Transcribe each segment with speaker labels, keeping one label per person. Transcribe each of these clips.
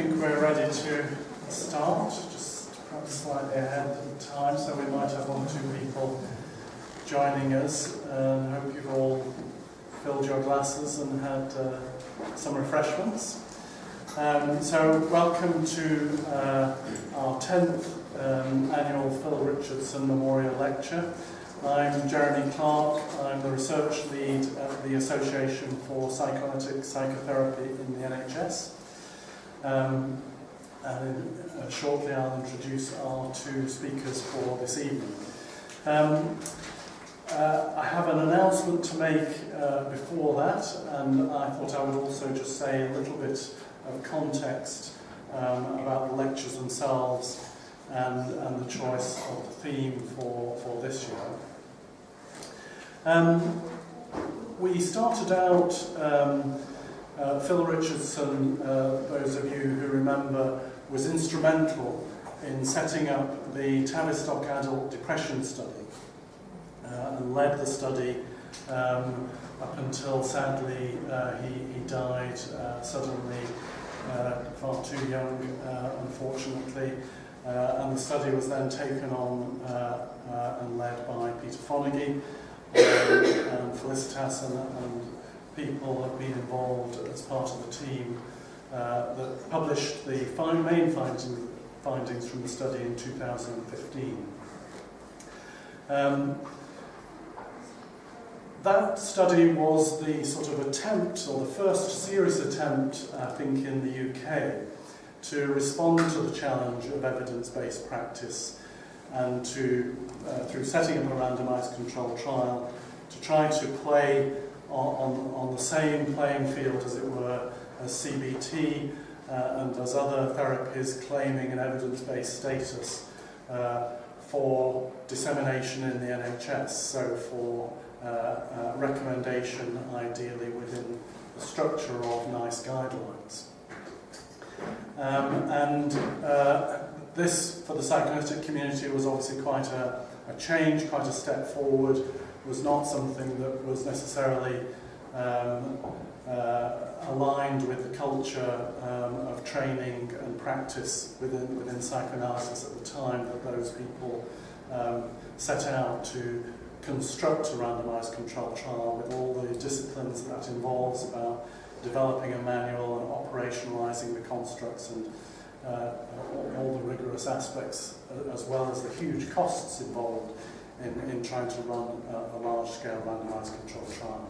Speaker 1: think we're ready to start, just perhaps slightly ahead of time, so we might have 1 or 2 people joining us. I hope you've all filled your glasses and had some refreshments. So welcome to our 10th annual Phil Richardson Memorial Lecture. I'm Jeremy Clark. I'm the research lead at the Association for Psychoanalytic Psychotherapy in the NHS. And shortly I'll introduce our 2 speakers for this evening. I have an announcement to make before that, and I thought I would also just say a little bit of context about the lectures themselves and the choice of the theme for this year. We started out, Phil Richardson, those of you who remember, was instrumental in setting up the Tavistock Adult Depression Study and led the study up until, sadly, he died suddenly, far too young, unfortunately. And the study was then taken on and led by Peter Fonagy, and Felicitas and people have been involved as part of the team that published the main findings from the study in 2015. That study was the sort of attempt, or the first serious attempt, I think, in the UK to respond to the challenge of evidence-based practice and to, through setting up a randomised controlled trial, to try to play on the same playing field, as it were, as CBT and as other therapies claiming an evidence-based status for dissemination in the NHS, so for recommendation ideally within the structure of NICE guidelines. This, for the psychoanalytic community, was obviously quite a change, quite a step forward. Was not something that was necessarily aligned with the culture of training and practice within psychoanalysis at the time that those people set out to construct a randomised controlled trial with all the disciplines that involves about developing a manual and operationalising the constructs and all the rigorous aspects, as well as the huge costs involved in trying to run a large-scale randomised controlled trial.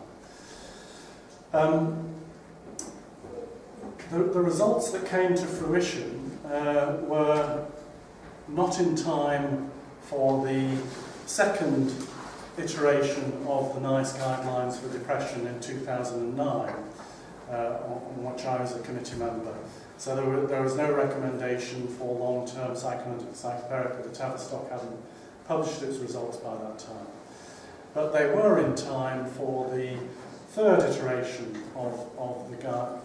Speaker 1: The results that came to fruition were not in time for the second iteration of the NICE guidelines for depression in 2009, on which I was a committee member. So there was no recommendation for long-term psychoanalytic psychotherapy. The Tavistock hadn't published its results by that time. But they were in time for the third iteration of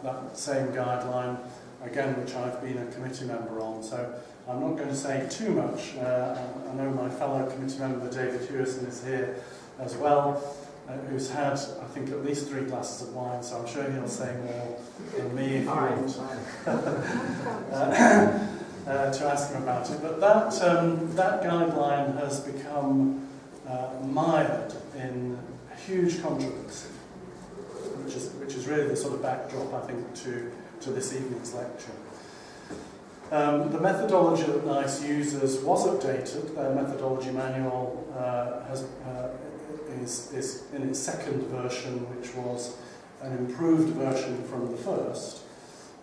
Speaker 1: that same guideline, again, which I've been a committee member on. So I'm not going to say too much. I know my fellow committee member David Hewison is here as well, who's had, I think, at least 3 glasses of wine, so I'm sure he'll say more than me if you want to ask him about it. But that guideline has become mired in huge controversy, which is really the sort of backdrop, I think, to this evening's lecture. The methodology that NICE uses was updated. Their methodology manual is in its second version, which was an improved version from the first.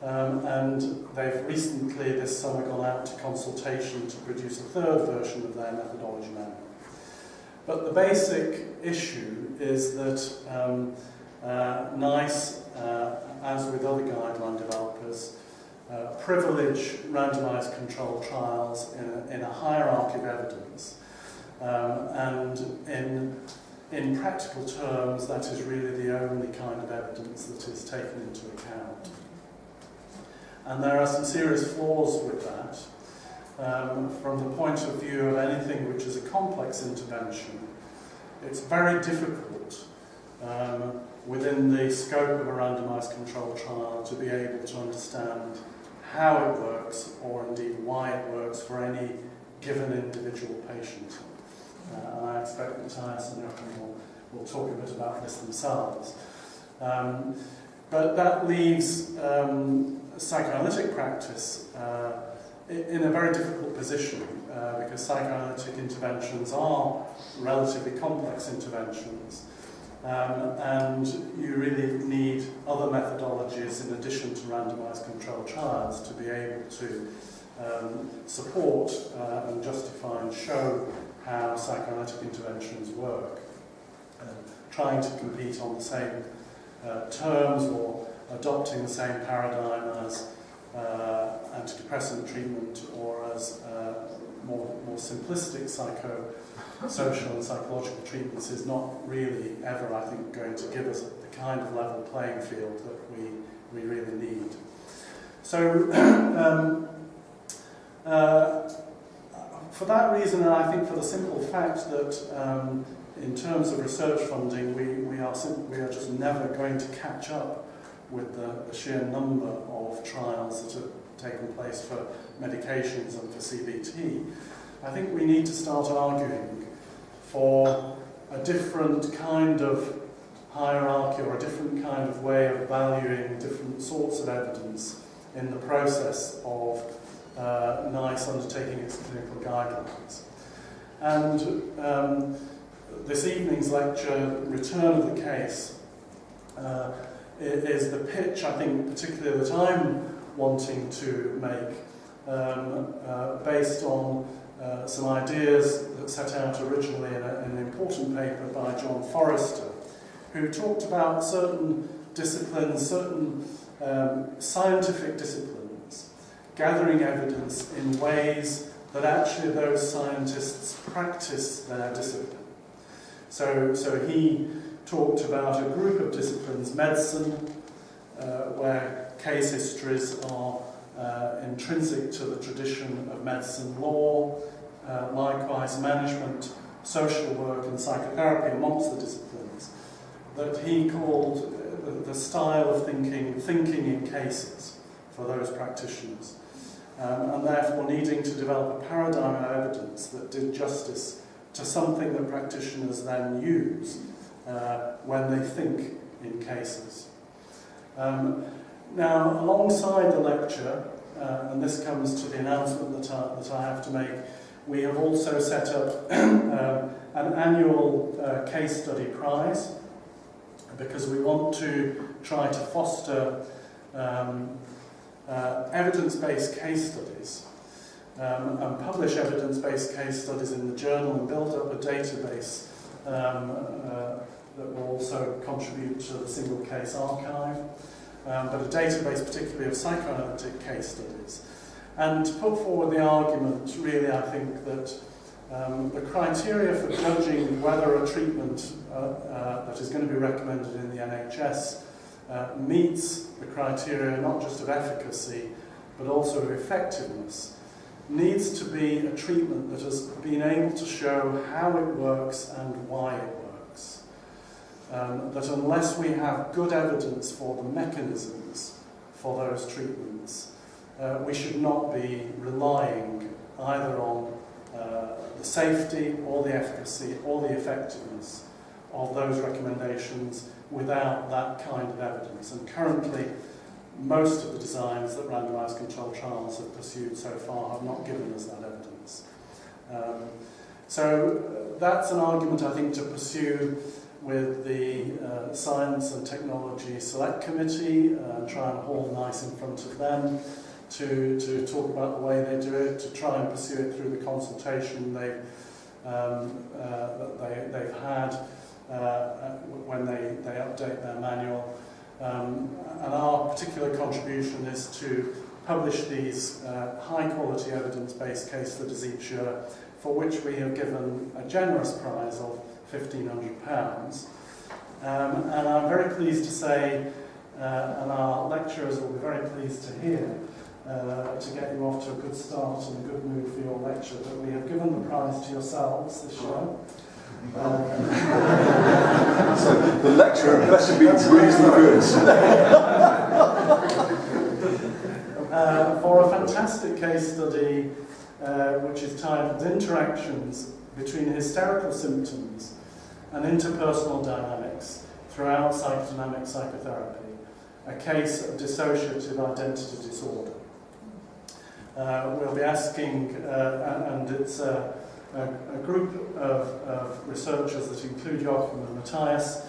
Speaker 1: And they've recently, this summer, gone out to consultation to produce a third version of their methodology manual. But the basic issue is that NICE, as with other guideline developers, privilege randomised controlled trials in a hierarchy of evidence, and in practical terms, that is really the only kind of evidence that is taken into account. And there are some serious flaws with that. From the point of view of anything which is a complex intervention, it's very difficult within the scope of a randomised controlled trial to be able to understand how it works, or indeed why it works for any given individual patient. And I expect Mattias and Jochem will talk a bit about this themselves. But that leaves psychoanalytic practice in a very difficult position because psychoanalytic interventions are relatively complex interventions, and you really need other methodologies in addition to randomized controlled trials to be able to support and justify and show how psychoanalytic interventions work, trying to compete on the same terms or adopting the same paradigm as antidepressant treatment or as more simplistic psychosocial and psychological treatments is not really ever, I think, going to give us the kind of level playing field that we really need. So for that reason, and I think for the simple fact that in terms of research funding, we are just never going to catch up with the sheer number of trials that have taken place for medications and for CBT. I think we need to start arguing for a different kind of hierarchy or a different kind of way of valuing different sorts of evidence in the process of NICE undertaking its clinical guidelines. And this evening's lecture, Return of the Case, is the pitch, I think, particularly that I'm wanting to make, based on some ideas that set out originally in an important paper by John Forrester, who talked about certain disciplines, certain scientific disciplines, gathering evidence in ways that actually those scientists practice their discipline. So he talked about a group of disciplines, medicine, where case histories are intrinsic to the tradition of medicine, law, likewise management, social work and psychotherapy amongst the disciplines, that he called the style of thinking in cases for those practitioners, and therefore needing to develop a paradigm of evidence that did justice to something that practitioners then use when they think in cases. Now, alongside the lecture, and this comes to the announcement that I have to make, we have also set up an annual case study prize, because we want to try to foster evidence-based case studies and publish evidence-based case studies in the journal and build up a database that will also contribute to the single case archive, but a database particularly of psychoanalytic case studies. And to put forward the argument, really, I think that the criteria for judging whether a treatment that is going to be recommended in the NHS meets the criteria not just of efficacy, but also of effectiveness, needs to be a treatment that has been able to show how it works and why it works. That unless we have good evidence for the mechanisms for those treatments, we should not be relying either on the safety or the efficacy or the effectiveness of those recommendations without that kind of evidence. And currently, most of the designs that randomized controlled trials have pursued so far have not given us that evidence. So that's an argument, I think, to pursue with the Science and Technology Select Committee, try and haul NICE in front of them to talk about the way they do it, to try and pursue it through the consultation they've had when they update their manual. And our particular contribution is to publish these high-quality evidence-based case studies each year, for which we have given a generous prize of £1,500. And I'm very pleased to say, and our lecturers will be very pleased to hear, to get you off to a good start and a good mood for your lecture, that we have given the prize to yourselves this year.
Speaker 2: So the lecturer better be reasonably good.
Speaker 1: For fantastic case study which is titled Interactions Between Hysterical Symptoms and Interpersonal Dynamics Throughout Psychodynamic Psychotherapy, a case of dissociative identity disorder. We'll be asking, and it's a group of researchers that include Jochem and Mattias,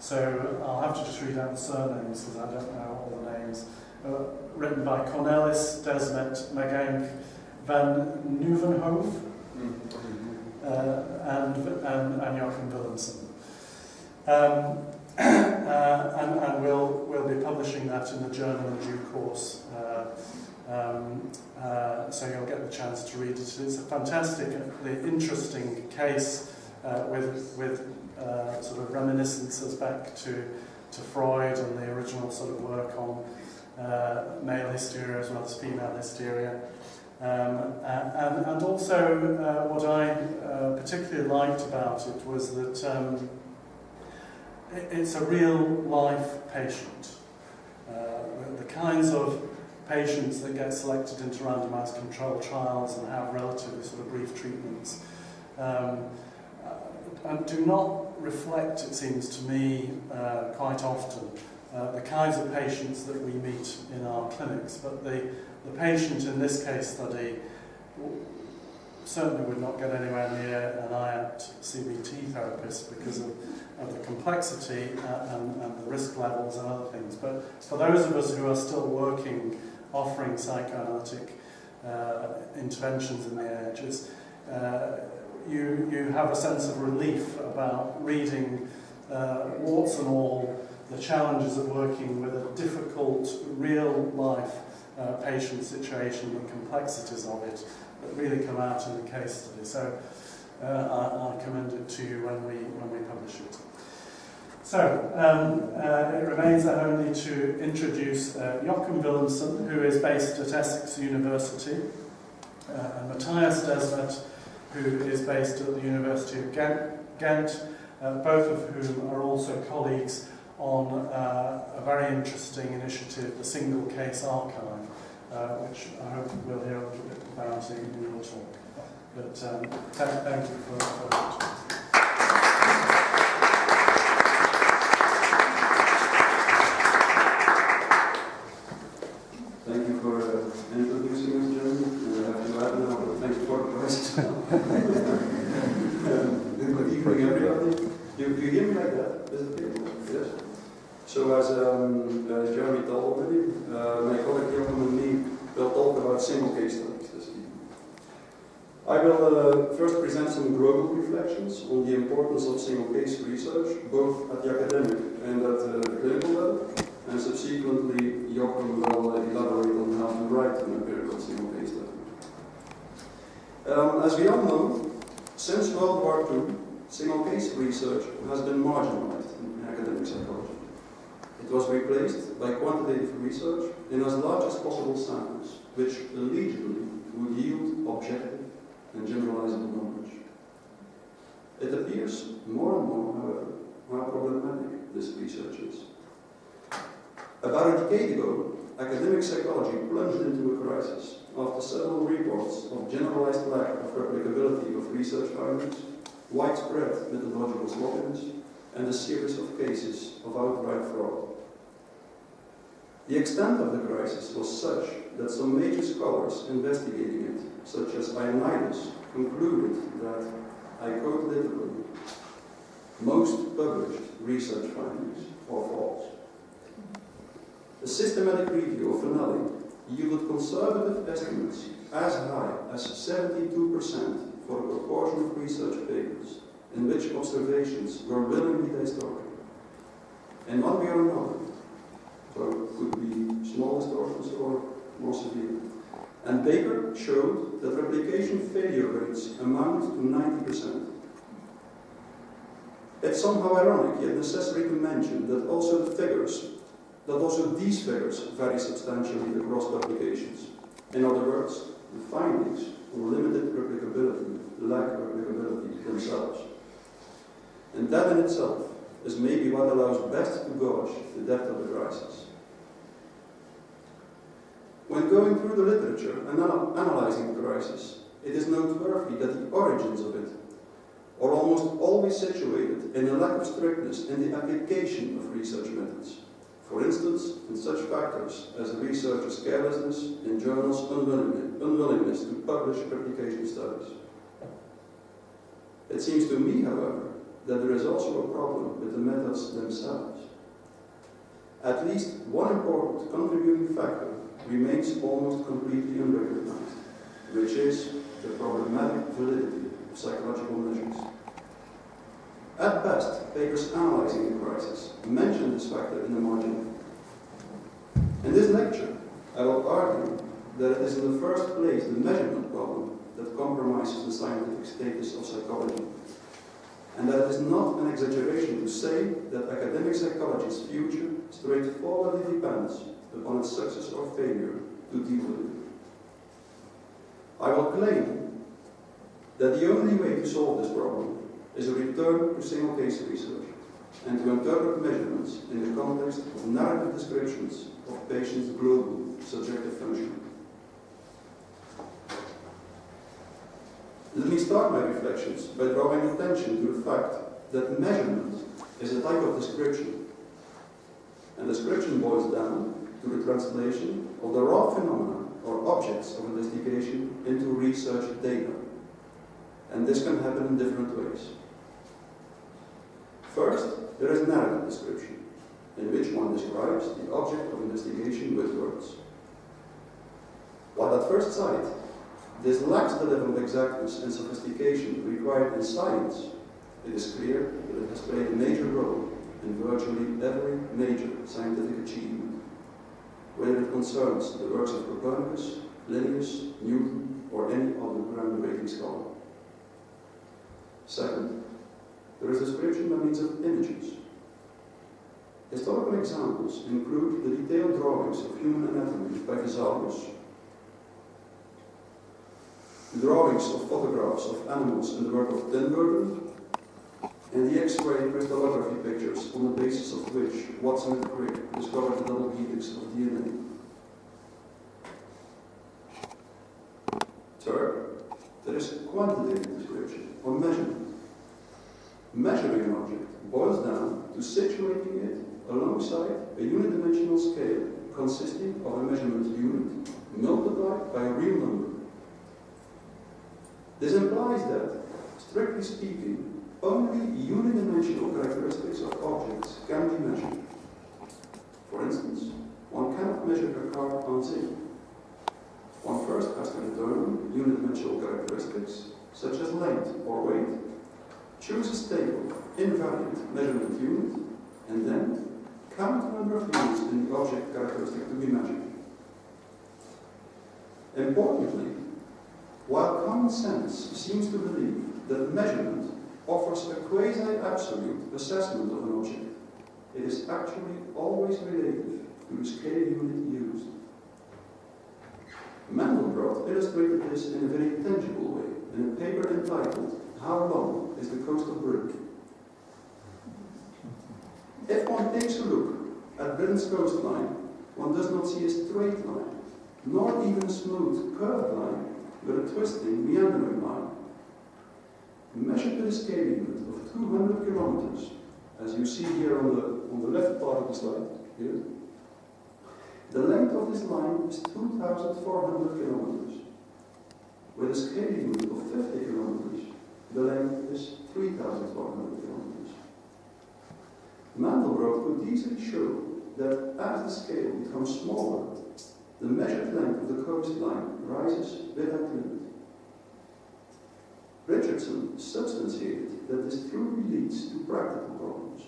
Speaker 1: so I'll have to just read out the surnames because I don't know all the names. Written by Cornelis, Desmet, Magenk, Van Nieuwenhof, and Jochem Willemsen. And we'll be publishing that in the journal in due course. So you'll get the chance to read it. It's a fantastically interesting case with sort of reminiscences back to Freud and the original sort of work on male hysteria as well as female hysteria. And also what I particularly liked about it was that it's a real life patient. The kinds of patients that get selected into randomized controlled trials and have relatively sort of brief treatments and do not reflect, it seems to me, quite often the kinds of patients that we meet in our clinics. But the patient in this case study certainly would not get anywhere near an IAPT CBT therapist because of the complexity and the risk levels and other things. But for those of us who are still working, offering psychoanalytic interventions in the ages, you have a sense of relief about reading, warts and all, the challenges of working with a difficult, real-life patient situation, the complexities of it that really come out in the case study. So I commend it to you when we publish it. So it remains then only to introduce Jochem Willemsen, who is based at Essex University, and Mattias Desmet, who is based at the University of Ghent, both of whom are also colleagues on a very interesting initiative, the Single Case Archive, which I hope we'll hear a little bit about in your talk. But thank you for that.
Speaker 2: Thank you for introducing us, Jeremy. I have to add now, but thank you for the question. Good evening, everybody. You hear me like that? Is it okay? Yes. So as Jeremy told already, my colleague Jochem and me will talk about single case studies this evening. I will first present some global reflections on the importance of single case research, both at the academic and at the clinical level, and subsequently Jochem will elaborate on how to write an empirical single case study. As we all know, since World War II, single case research has been marginalized in academic psychology. It was replaced by quantitative research in as large as possible samples, which allegedly would yield objective and generalizable knowledge. It appears more and more, however, how problematic this research is. About a decade ago, academic psychology plunged into a crisis after several reports of generalized lack of replicability of research findings, widespread methodological sloppiness, and a series of cases of outright fraud. The extent of the crisis was such that some major scholars investigating it, such as Ioannidis, concluded that, I quote literally, most published research findings are false. A systematic review of Finelli yielded conservative estimates as high as 72% for a proportion of research papers in which observations were willingly distorted. And one way or another, so it could be small distortions or more severe. And Baker showed that replication failure rates amount to 90%. It's somehow ironic, yet necessary to mention that also these figures vary substantially across publications. In other words, the findings on limited replicability lack replicability themselves. And that in itself is maybe what allows best to gauge the depth of the crisis. When going through the literature and analyzing the crisis, it is noteworthy that the origins of it are almost always situated in a lack of strictness in the application of research methods. For instance, in such factors as a researcher's carelessness in journals' unwillingness to publish replication studies. It seems to me, however, that there is also a problem with the methods themselves. At least one important contributing factor remains almost completely unrecognized, which is the problematic validity of psychological measures. At best, papers analyzing the crisis mention this factor in the margin. In this lecture, I will argue that it is in the first place the measurement problem that compromises the scientific status of psychology, and that it is not an exaggeration to say that academic psychology's future straightforwardly depends upon its success or failure to deal with it. I will claim that the only way to solve this problem is a return to single-case research and to interpret measurements in the context of narrative descriptions of patients' global subjective functioning. Let me start my reflections by drawing attention to the fact that measurement is a type of description, and description boils down to the translation of the raw phenomena or objects of investigation into research data, and this can happen in different ways. First, there is narrative description, in which one describes the object of investigation with words. While at first sight, this lacks the level of exactness and sophistication required in science, it is clear that it has played a major role in virtually every major scientific achievement, whether it concerns the works of Copernicus, Linnaeus, Newton, or any other groundbreaking scholar. Second, there is description by means of images. Historical examples include the detailed drawings of human anatomy by Vesalius, drawings of photographs of animals in the work of Tinbergen, and the X-ray crystallography pictures on the basis of which Watson and Crick discovered the double helix of DNA. Third, there is quantitative description or measurement. Measuring an object boils down to situating it alongside a unidimensional scale consisting of a measurement unit multiplied by a real number. This implies that, strictly speaking, only unidimensional characteristics of objects can be measured. For instance, one cannot measure a car on zero. One first has to determine unidimensional characteristics, such as length or weight, choose a stable, invariant measurement unit, and then count the number of units in the object characteristic to be measured. Importantly, while common sense seems to believe that measurement offers a quasi-absolute assessment of an object, it is actually always relative to the scale unit used. Mandelbrot illustrated this in a very tangible way in a paper entitled "How Long is the Coast of Brick?" If one takes a look at Britain's coastline, one does not see a straight line, nor even a smooth, curved line, but a twisting, meandering line. Measured with a scale unit of 200 kilometers, as you see here on the left part of the slide, here, the length of this line is 2,400 kilometers. With a scale unit of 50 kilometers, the length is 3,400 kilometers. Mandelbrot could easily show that as the scale becomes smaller, the measured length of the coastline rises without limit. Richardson substantiated that this truly leads to practical problems.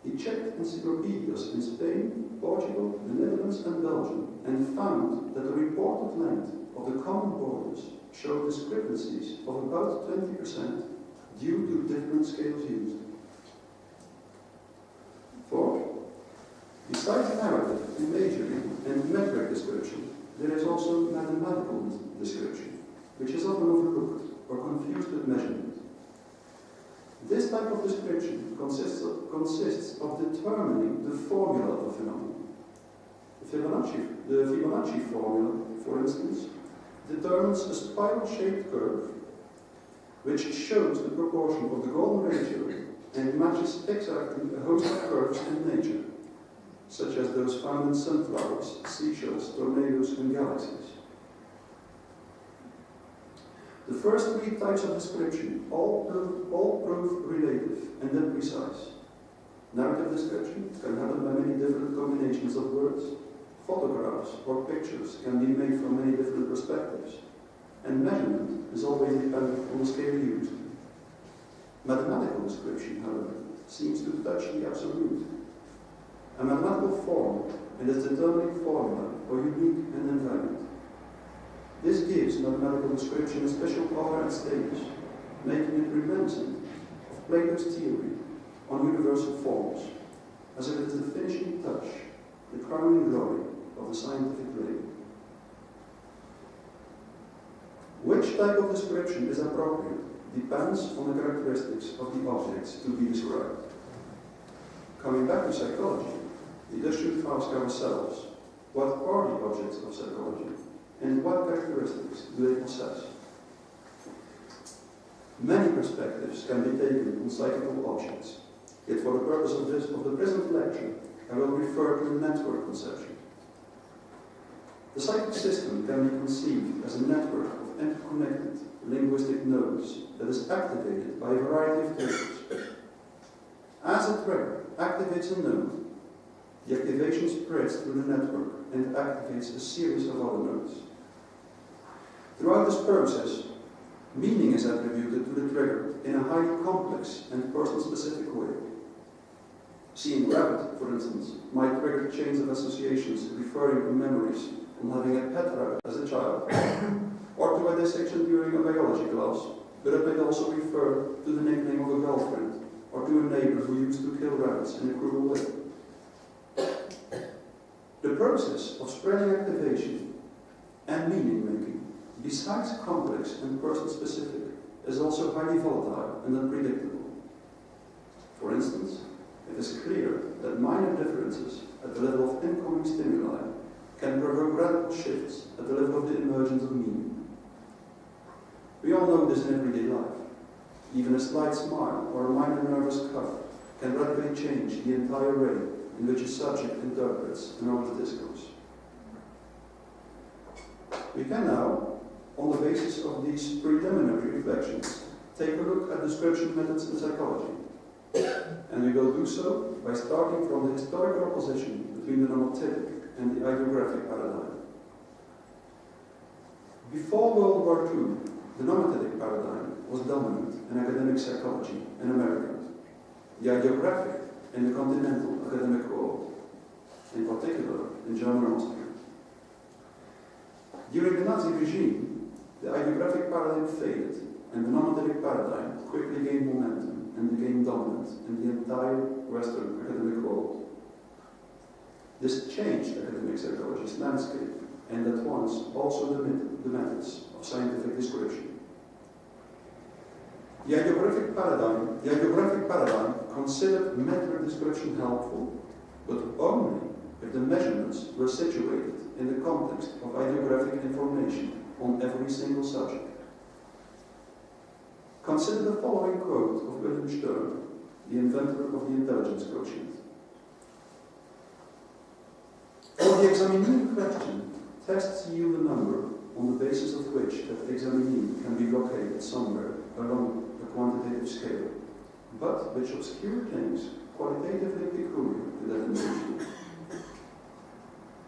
Speaker 2: He checked encyclopedias in Spain, Portugal, the Netherlands and Belgium and found that the reported length of the common borders showed discrepancies of about 20% due to different scales used. Fourth, besides narrative, imagery, and metric description, there is also mathematical description, which is often overlooked or confused with measurement. This type of description consists of determining the formula of a phenomenon. The The Fibonacci formula, for instance, determines a spiral-shaped curve which shows the proportion of the golden ratio and matches exactly a host of curves in nature, such as those found in sunflowers, seashells, tornadoes, and galaxies. The first three types of description all prove relative and then precise. Narrative description can happen by many different combinations of words. Photographs or pictures can be made from many different perspectives, and measurement is always dependent on the scale used. Mathematical description, however, seems to touch the absolute. A mathematical form and its determining formula are unique and invariant. This gives mathematical description a special power and status, making it reminiscent of Plato's theory on universal forms, as if it is the finishing touch, the crowning glory of the scientific way. Which type of description is appropriate depends on the characteristics of the objects to be described. Coming back to psychology, we thus should ask ourselves, what are the objects of psychology, and what characteristics do they possess? Many perspectives can be taken on psychical objects, yet for the purpose of the present lecture, I will refer to the network conception. The psychic system can be conceived as a network of interconnected linguistic nodes that is activated by a variety of triggers. As a trigger activates a node, the activation spreads through the network and activates a series of other nodes. Throughout this process, meaning is attributed to the trigger in a highly complex and person-specific way. Seeing rabbit, for instance, might trigger chains of associations referring to memories from having a pet rabbit as a child, or to a dissection during a biology class, but it might also refer to the nickname of a girlfriend, or to a neighbor who used to kill rabbits in a cruel way. The process of spreading activation and meaning-making, besides complex and person-specific, is also highly volatile and unpredictable. For instance, it is clear that minor differences at the level of incoming stimuli can provoke radical shifts at the level of the emergence of meaning. We all know this in everyday life. Even a slight smile or a minor nervous cough can radically change the entire way in which a subject interprets an oral discourse. We can now, on the basis of these preliminary reflections, take a look at description methods in psychology. And we will do so by starting from the historical opposition between the nomothetic and the ideographic paradigm. Before World War II, the nomothetic paradigm was dominant in academic psychology in America, the ideographic in the continental academic world, in particular in German and Austria. During the Nazi regime, the ideographic paradigm faded, and the nomothetic paradigm quickly gained momentum and became dominant in the entire Western academic world. This changed academic psychology's landscape, and at once also the methods of scientific description. The ideographic paradigm considered method description helpful, but only if the measurements were situated in the context of ideographic information on every single subject. Consider the following quote of Wilhelm Stern, the inventor of the intelligence quotient. For the examinee question, tests yield a number on the basis of which that examinee can be located somewhere along a quantitative scale, but which obscure things qualitatively peculiar to that individual.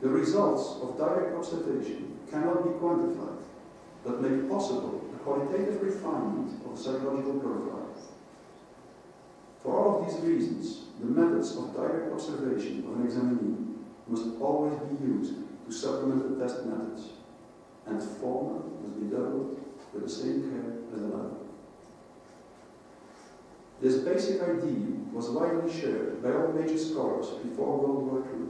Speaker 2: The results of direct observation cannot be quantified, but make possible a qualitative refinement of a psychological profile. For all of these reasons, the methods of direct observation of an examinee must always be used to supplement the test methods, and the former must be dealt with the same care as the latter. This basic idea was widely shared by all major scholars before World War II,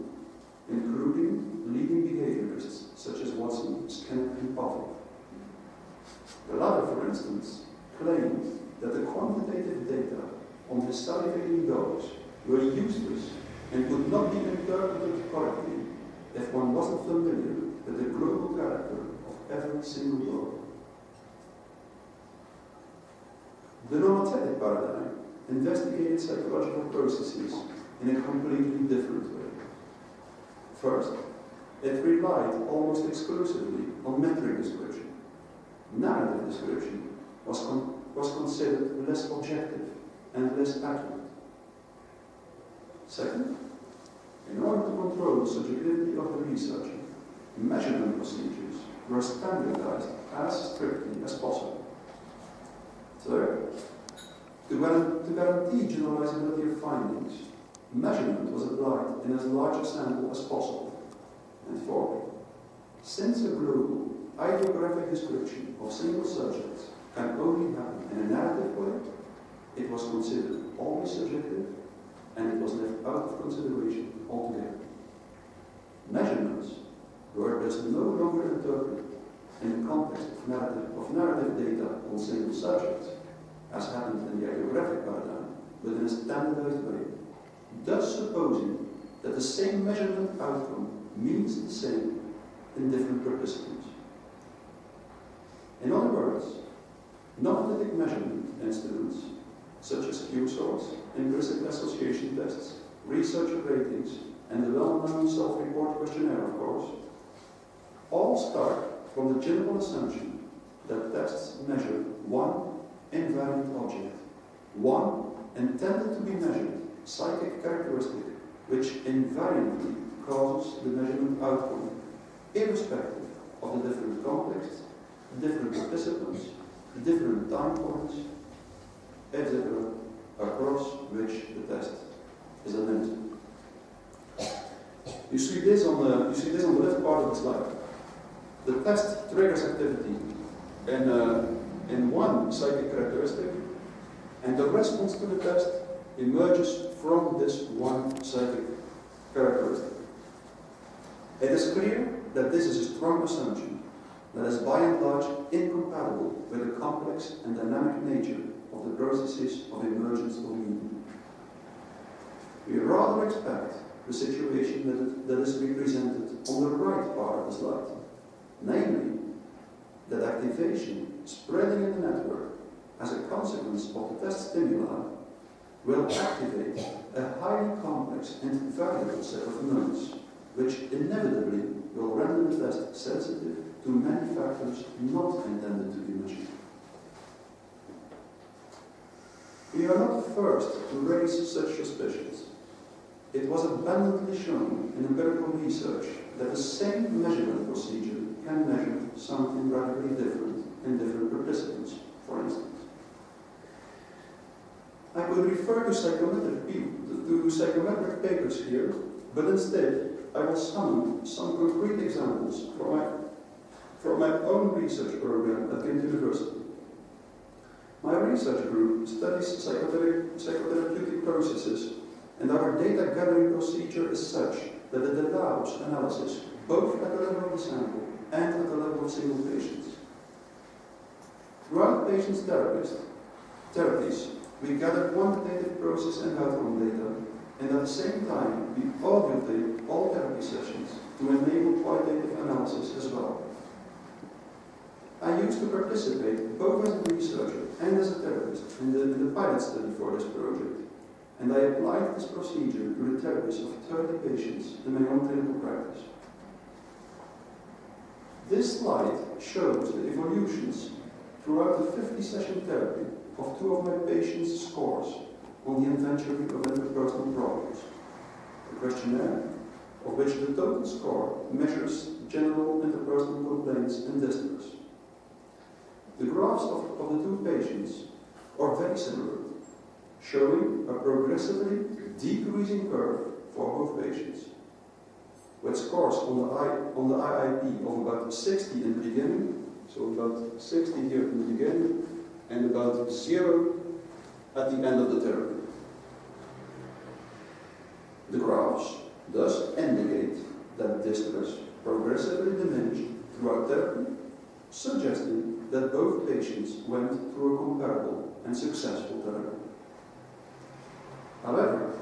Speaker 2: including leading behaviorists such as Watson, Skinner, and Pavlov. The latter, for instance, claimed that the quantitative data on his salivating dogs were useless and could not be interpreted correctly if one wasn't familiar with the global character of every single law. The normative paradigm investigated psychological processes in a completely different way. First, it relied almost exclusively on metric description. Narrative description was considered less objective and less accurate. Second, in order to control the subjectivity of the researcher, measurement procedures were standardized as strictly as possible. Third, to guarantee generalizability of findings, measurement was applied in as large a sample as possible. And fourth, since a global, ideographic description of single subjects can only happen in a narrative way, it was considered always subjective and it was left out of consideration altogether. Measurements were thus no longer interpreted in the context of narrative data on single subjects, as happened in the ideographic paradigm, but in a standardized way, thus supposing that the same measurement outcome means the same in different participants. In other words, non-analytic measurement instruments such as Q-sorts, implicit association tests, researcher ratings, and the well-known self-report questionnaire, of course, all start from the general assumption that tests measure one invariant object, one intended to be measured psychic characteristic, which invariantly causes the measurement outcome, irrespective of the different contexts, the different participants, the different time points, etc., across which the test is administered. You see this on the left part of the slide. The test triggers activity in one psychic characteristic, and the response to the test emerges from this one psychic characteristic. It is clear that this is a strong assumption that is by and large incompatible with the complex and dynamic nature of the processes of emergence of meaning. We rather expect the situation that is represented on the right part of the slide, namely that activation spreading in the network as a consequence of the test stimuli will activate a highly complex and variable set of nodes, which inevitably will render the test sensitive to many factors not intended to be measured. We are not the first to raise such suspicions. It was abundantly shown in empirical research that the same measurement procedure can measure something radically different in different participants, for instance. I could refer to psychometric papers here, but instead I will summon some concrete examples from my own research program at Ghent University. My research group studies psychotherapeutic processes, and our data gathering procedure is such that it allows analysis both at the level of the sample and at the level of single patients. Throughout patients' therapies, we gather quantitative process and outcome data, and at the same time we audio tape all therapy sessions to enable qualitative analysis as well. I used to participate both as a researcher and as a therapist in the pilot study for this project, and I applied this procedure to the therapies of 30 patients in my own clinical practice. This slide shows the evolutions throughout the 50-session therapy of two of my patients' scores on the inventory of interpersonal problems. A questionnaire, of which the total score measures general interpersonal complaints and distress. The graphs of the two patients are very similar, showing a progressively decreasing curve for both patients, with scores on the IIP of about 60 in the beginning, so about 60 here in the beginning, and about 0 at the end of the therapy. The graphs thus indicate that distress progressively diminished throughout therapy, suggesting that both patients went through a comparable and successful therapy. However,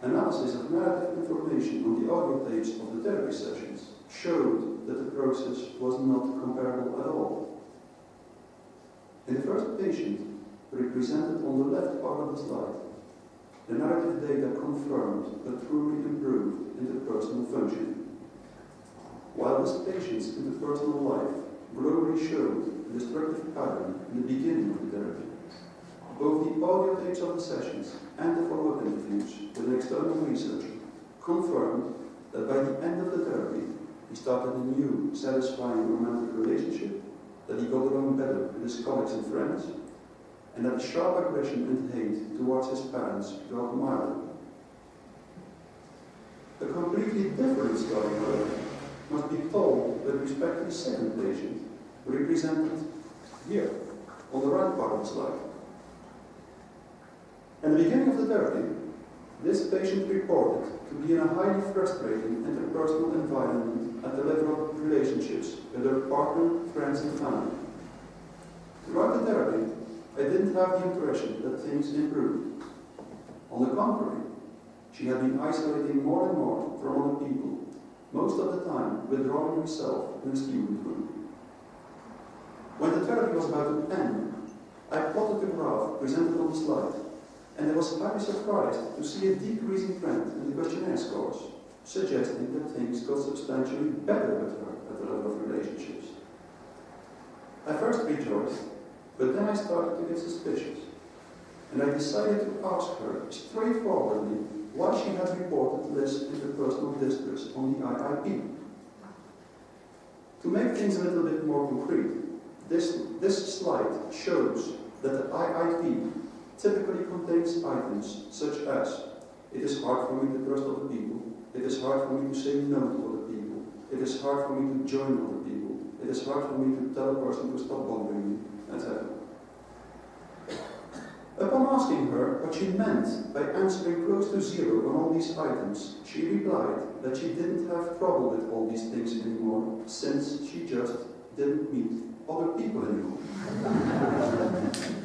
Speaker 2: Analysis of narrative information on the audio tapes of the therapy sessions showed that the process was not comparable at all. In the first patient, represented on the left part of the slide, the narrative data confirmed a truly improved interpersonal functioning, while this patient's interpersonal life globally showed a destructive pattern in the beginning of the therapy. Both the audio tapes of the sessions and the follow-up interviews with an external researcher confirmed that by the end of the therapy, he started a new, satisfying romantic relationship, that he got along better with his colleagues and friends, and that the sharp aggression and hate towards his parents got milder. A completely different story, however, must be told with respect to the second patient, represented here, on the right part of the slide. At the beginning of the therapy, this patient reported to be in a highly frustrating interpersonal environment at the level of relationships with her partner, friends, and family. Throughout the therapy, I didn't have the impression that things improved. On the contrary, she had been isolating more and more from other people, most of the time withdrawing herself in a student room. When the therapy was about to end, I plotted the graph presented on the slide, and I was highly surprised to see a decreasing trend in the questionnaire scores, suggesting that things got substantially better with her at the level of relationships. I first rejoiced, but then I started to get suspicious, and I decided to ask her straightforwardly why she had reported less interpersonal distress on the IIP. To make things a little bit more concrete, this slide shows that the IIP typically contains items such as: it is hard for me to trust other people, it is hard for me to say no to other people, it is hard for me to join other people, it is hard for me to tell a person to stop bothering me, etc. Upon asking her what she meant by answering close to zero on all these items, she replied that she didn't have trouble with all these things anymore, since she just didn't meet other people anymore.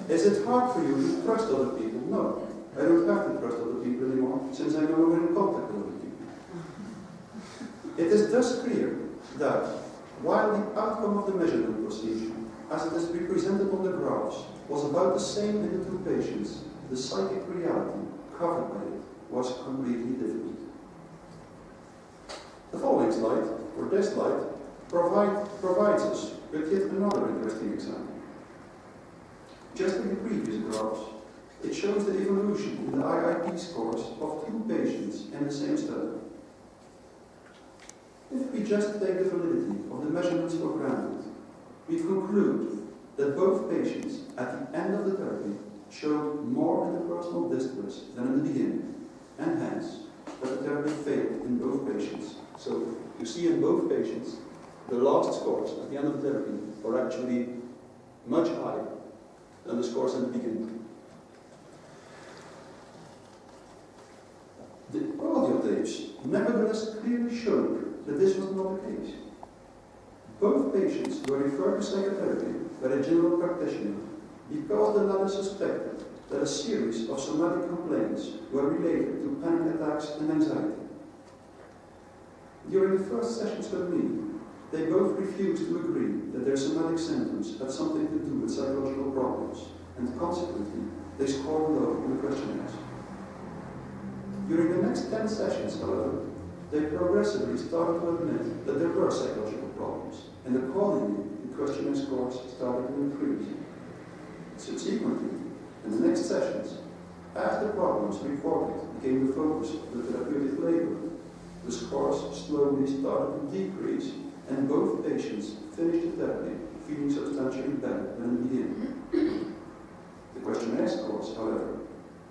Speaker 2: Is it hard for you to trust other people? No, I don't have to trust other people anymore, since I'm no longer in contact with other people. It is thus clear that, while the outcome of the measurement procedure, as it is represented on the graphs, was about the same in the two patients, the psychic reality covered by it was completely different. The following slide, or this slide, provides us with yet another interesting example. Just like the previous graphs, it shows the evolution in the IIP scores of two patients in the same study. If we just take the validity of the measurements for granted, we conclude that both patients at the end of the therapy showed more interpersonal distress than in the beginning, and hence that the therapy failed in both patients. So you see in both patients, the last scores at the end of the therapy are actually much higher than the scores in the beginning. The audio tapes nevertheless clearly showed that this was not the case. Both patients were referred to psychotherapy by a general practitioner because the latter suspected that a series of somatic complaints were related to panic attacks and anxiety. During the first sessions with me, they both refused to agree that their somatic symptoms had something to do with psychological problems, and consequently, they scored low in the questionnaires. During the next 10 sessions, however, they progressively started to admit that there were psychological problems, and accordingly, the questionnaire scores started to increase. Subsequently, in the next sessions, as the problems reported became the focus of the therapeutic labor, the scores slowly started to decrease, and both patients finished the therapy feeling substantially better than in the beginning. The questionnaire scores, however,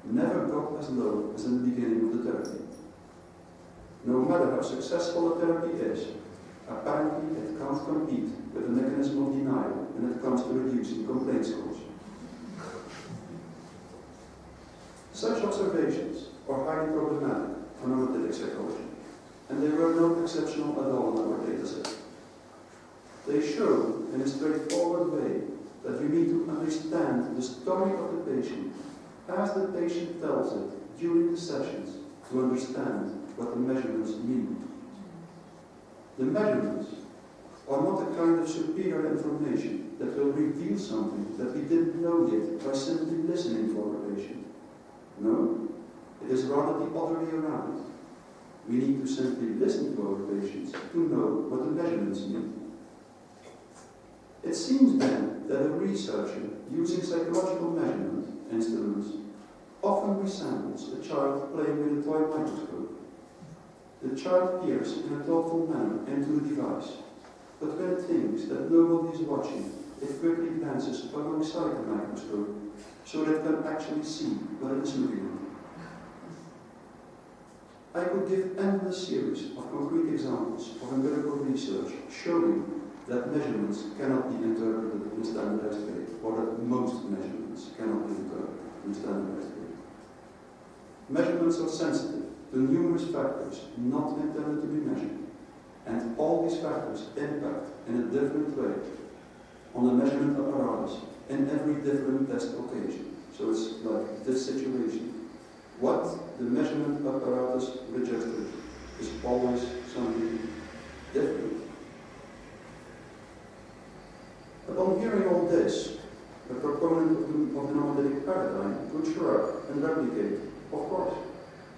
Speaker 2: never got as low as in the beginning of the therapy. No matter how successful a therapy is, apparently it can't compete with the mechanism of denial when it comes to reducing complaint scores. Such observations are highly problematic for normative psychology, and they were not exceptional at all in our dataset. They show in a straightforward way that you need to understand the story of the patient as the patient tells it during the sessions to understand what the measurements mean. The measurements are not a kind of superior information that will reveal something that we didn't know yet by simply listening to our patient. No, it is rather the other way around. We need to simply listen to our patients to know what the measurements mean. It seems then that a researcher using psychological measurement instruments often resembles a child playing with a toy microscope. The child peers in a thoughtful manner into the device, but when it thinks that nobody is watching, it quickly glances alongside the microscope so that it can actually see what it is looking at. I could give endless series of concrete examples of empirical research showing that measurements cannot be interpreted in standardized way, or that most measurements cannot be interpreted in standardized way. Measurements are sensitive to numerous factors not intended to be measured, and all these factors impact in a different way on the measurement apparatus in every different test occasion. So it's like this situation. What the measurement apparatus registered is always something different. Upon hearing all this, the proponent of the nomothetic paradigm would shrug and replicate, of course,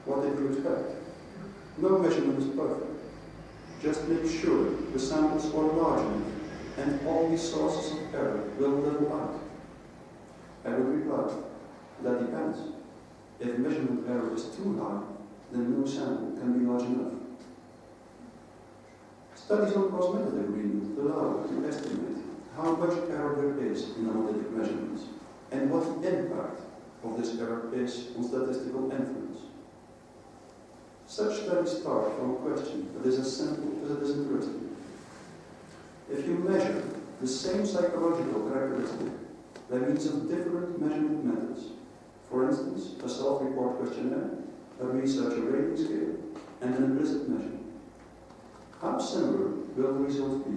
Speaker 2: what did you expect? No measurement is perfect. Just make sure the samples are large enough and all these sources of error will level out. I would reply, that depends. If measurement error is too high, then no sample can be large enough. Studies on cross-method agreement allow to estimate how much error there is in analytic measurements and what the impact of this error is on statistical inference. Such studies start from a question that is as simple as it is interesting. If you measure the same psychological characteristic by means of different measurement methods, for instance, a self-report questionnaire, a researcher rating scale, and an implicit measure, how similar will the results be?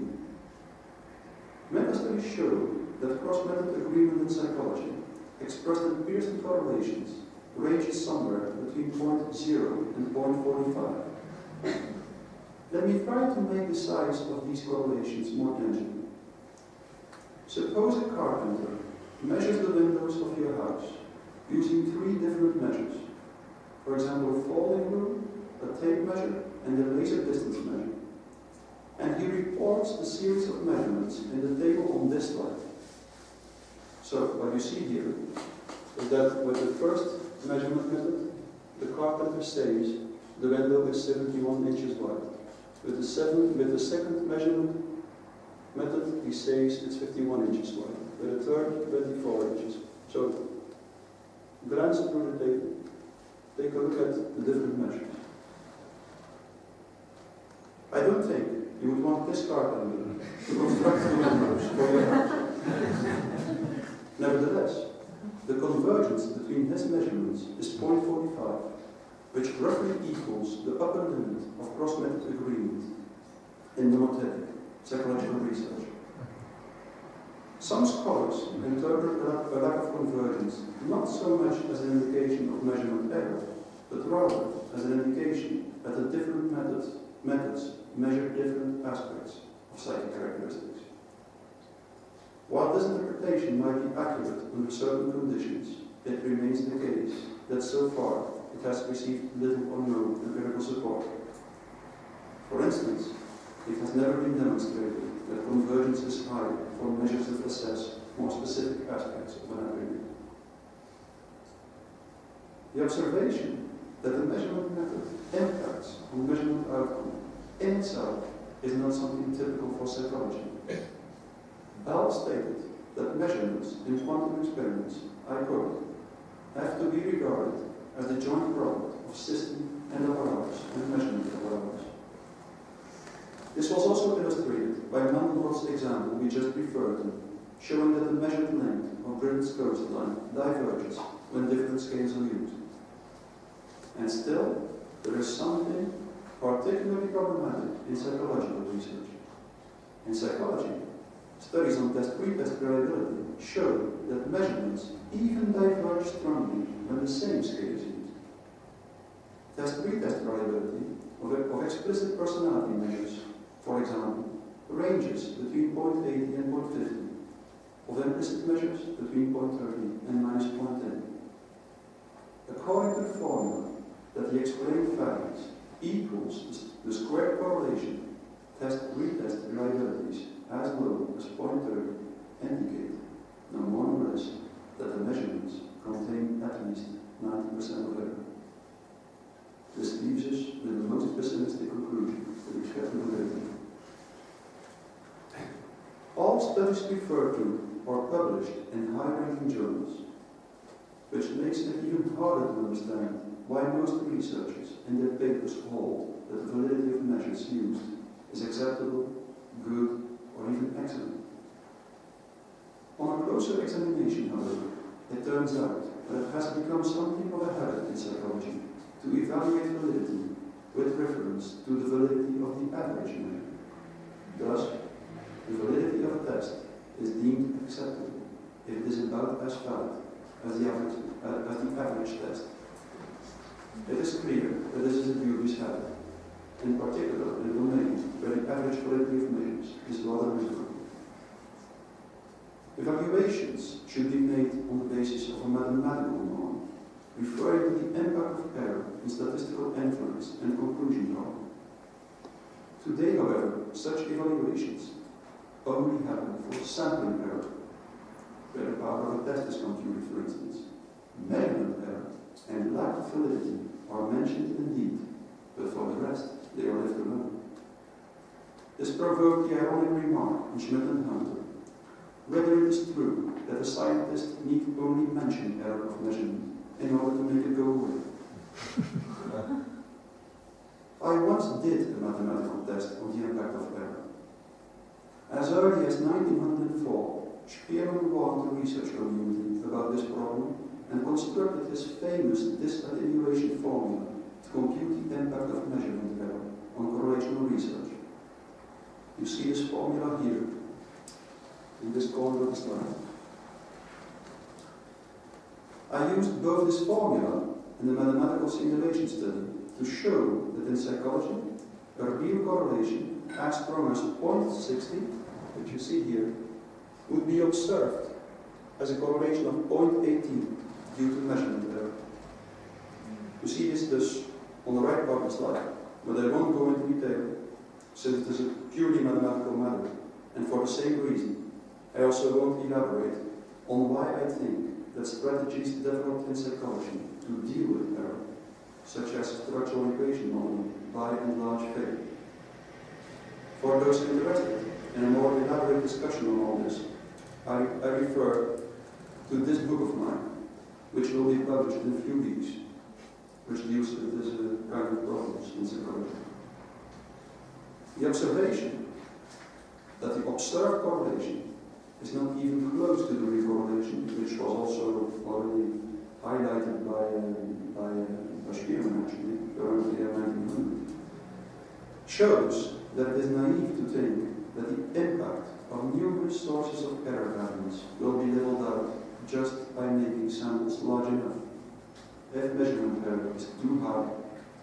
Speaker 2: Many studies show that cross-method agreement in psychology, expressed in Pearson correlations, ranges somewhere between 0.0 and 0.45. Let me try to make the size of these correlations more tangible. Suppose a carpenter measures the windows of your house using 3 different measures. For example, a folding rule, a tape measure, and a laser distance measure. And he reports the series of measurements in the table on this slide. So what you see here is that with the first measurement method, the carpenter says the window is 71 inches wide. With the second measurement method, he says it's 51 inches wide. With the third, 24 inches. So glance through the table, take a look at the different measures. I don't think you would want this carpenter to construct the windows for your house. Nevertheless, the convergence between his measurements is 0.45, which roughly equals the upper limit of cross-method agreement in nomothetic psychological research. Some scholars interpret a lack of convergence not so much as an indication of measurement error, but rather as an indication that the different methods measure different aspects of psychic characteristics. While this interpretation might be accurate under certain conditions, it remains the case that so far it has received little or no empirical support. For instance, it has never been demonstrated that convergence is high for measures that assess more specific aspects of an agreement. The observation that the measurement method impacts on measurement outcome in itself is not something typical for psychology. Bell stated that measurements in quantum experiments, I quote, have to be regarded as the joint product of system and apparatus and measurement apparatus. This was also illustrated by Mandelbrot's example we just referred to, showing that the measured length of Britain's coastline diverges when different scales are used. And still, there is something particularly problematic in psychological research. In psychology, studies on test-retest reliability show that measurements even diverge strongly when the same scale is used. retest reliability of explicit personality measures, for example, ranges between 0.80 and 0.50, of implicit measures between 0.30 and minus 0.10. According to the formula that the explained values equals the squared correlation, retest reliabilities as low as 0.30 indicate, no more nor less, that the measurements contain at least 90% of error. This leaves us with the most pessimistic conclusion with respect to validity. All studies referred to are published in high-ranking journals, which makes it even harder to understand why most researchers in their papers hold that the validity of measures used is acceptable, good, or even excellent. On a closer examination, however, it turns out that it has become something of a habit in psychology to evaluate validity with reference to the validity of the average measure. Thus, the validity of a test is deemed acceptable if it is about as valid as the average test. It is clear that this is a dubious habit, in particular in a domain where the average validity of measures is rather visible. Evaluations should be made on the basis of a mathematical norm, referring to the impact of error in statistical inference and conclusion drawing. Today, however, such evaluations only happen for sampling error, where the power of a test is computed, for instance. Measurement error and lack of validity are mentioned indeed, but for the rest, they are left alone. This provoked the ironic remark in Schmidt and Hunter, whether it is true that a scientist need only mention error of measurement in order to make it go away. I once did a mathematical test on the impact of error. As early as 1904, Spearman warned the research community about this problem and constructed his famous disattenuation formula to compute the impact of measurement error on correlational research. You see this formula here, in this corner of the slide. I used both this formula and the mathematical simulation study to show that in psychology, a real correlation as strong as 0.60, which you see here, would be observed as a correlation of 0.18 due to measurement error. You see this thus on the right part of the slide, but I won't go into detail since it is a purely mathematical matter, and for the same reason, I also won't elaborate on why I think that strategies developed in psychology to deal with error, such as structural equation modeling, by and large fail. For those interested in a more elaborate discussion on all this, I refer to this book of mine, which will be published in a few weeks, which deals with this kind of problems in psychology. The observation that the observed correlation is not even close to the real correlation, which was also already highlighted by Spearman actually, around the year 1900, shows that it is naive to think that the impact of numerous sources of error variance will be leveled out just by making samples large enough. If measurement error is too high,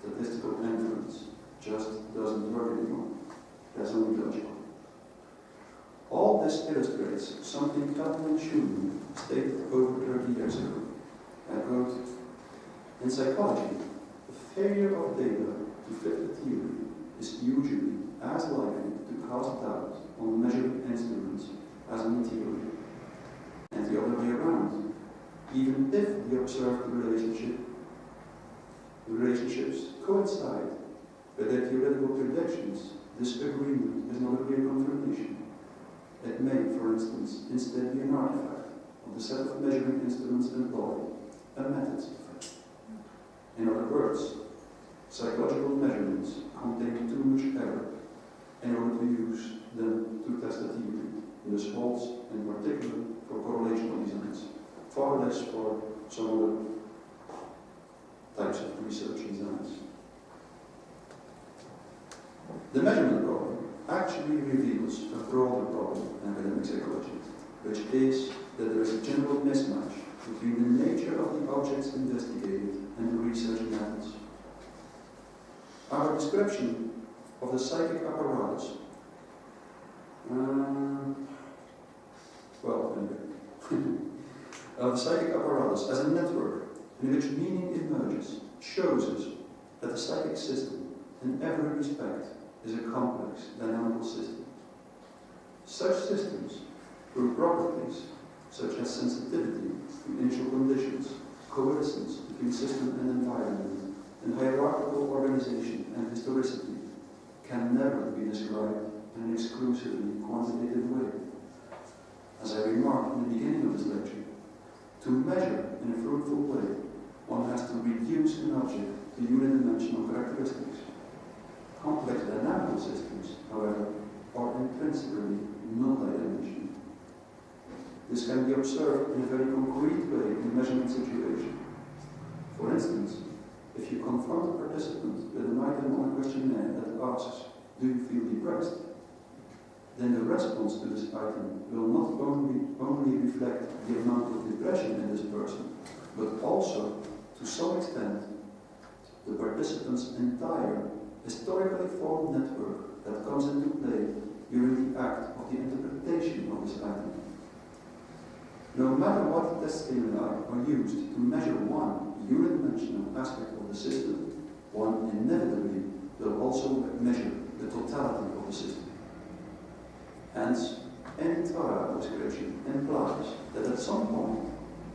Speaker 2: statistical inference just doesn't work anymore. That's only logical. All this illustrates something Kaplan and Schumann stated over 30 years ago. I quote, "In psychology, the failure of data to fit the theory is usually as likely to cast doubt on measuring instruments as on theory, and the other way around. Even if the observed relationships coincide with their theoretical predictions, this agreement is not a clear confirmation. It may, for instance, instead be an artifact of the set of measuring instruments employed, a methods effect. In other words, psychological measurements contain too much error in order to use them to test a theory. This holds in particular for correlational designs, far less for some other types of research designs. The measurement problem actually reveals a broader problem in academic psychology, which is that there is a general mismatch between the nature of the objects investigated and the research methods. Our description of the psychic apparatus, the psychic apparatus as a network in which meaning emerges shows us that the psychic system, in every respect, is a complex, dynamical system. Such systems, through properties such as sensitivity to initial conditions, coalescence between system and environment, and hierarchical organization and historicity, can never be described in an exclusively quantitative way. As I remarked in the beginning of this lecture, to measure in a fruitful way, one has to reduce an object to unidimensional characteristics. Complex dynamical systems, however, are intrinsically multidimensional. This can be observed in a very concrete way in a measurement situation. For instance, if you confront a participant with an item on a questionnaire that asks, "Do you feel depressed?" then the response to this item will not only reflect the amount of depression in this person, but also, to some extent, the participant's entire historically formed network that comes into play during the act of the interpretation of this item. No matter what test stimuli are used to measure one unidimensional aspect of the system, one inevitably will also measure the totality of the system. Hence, any trial description implies that at some point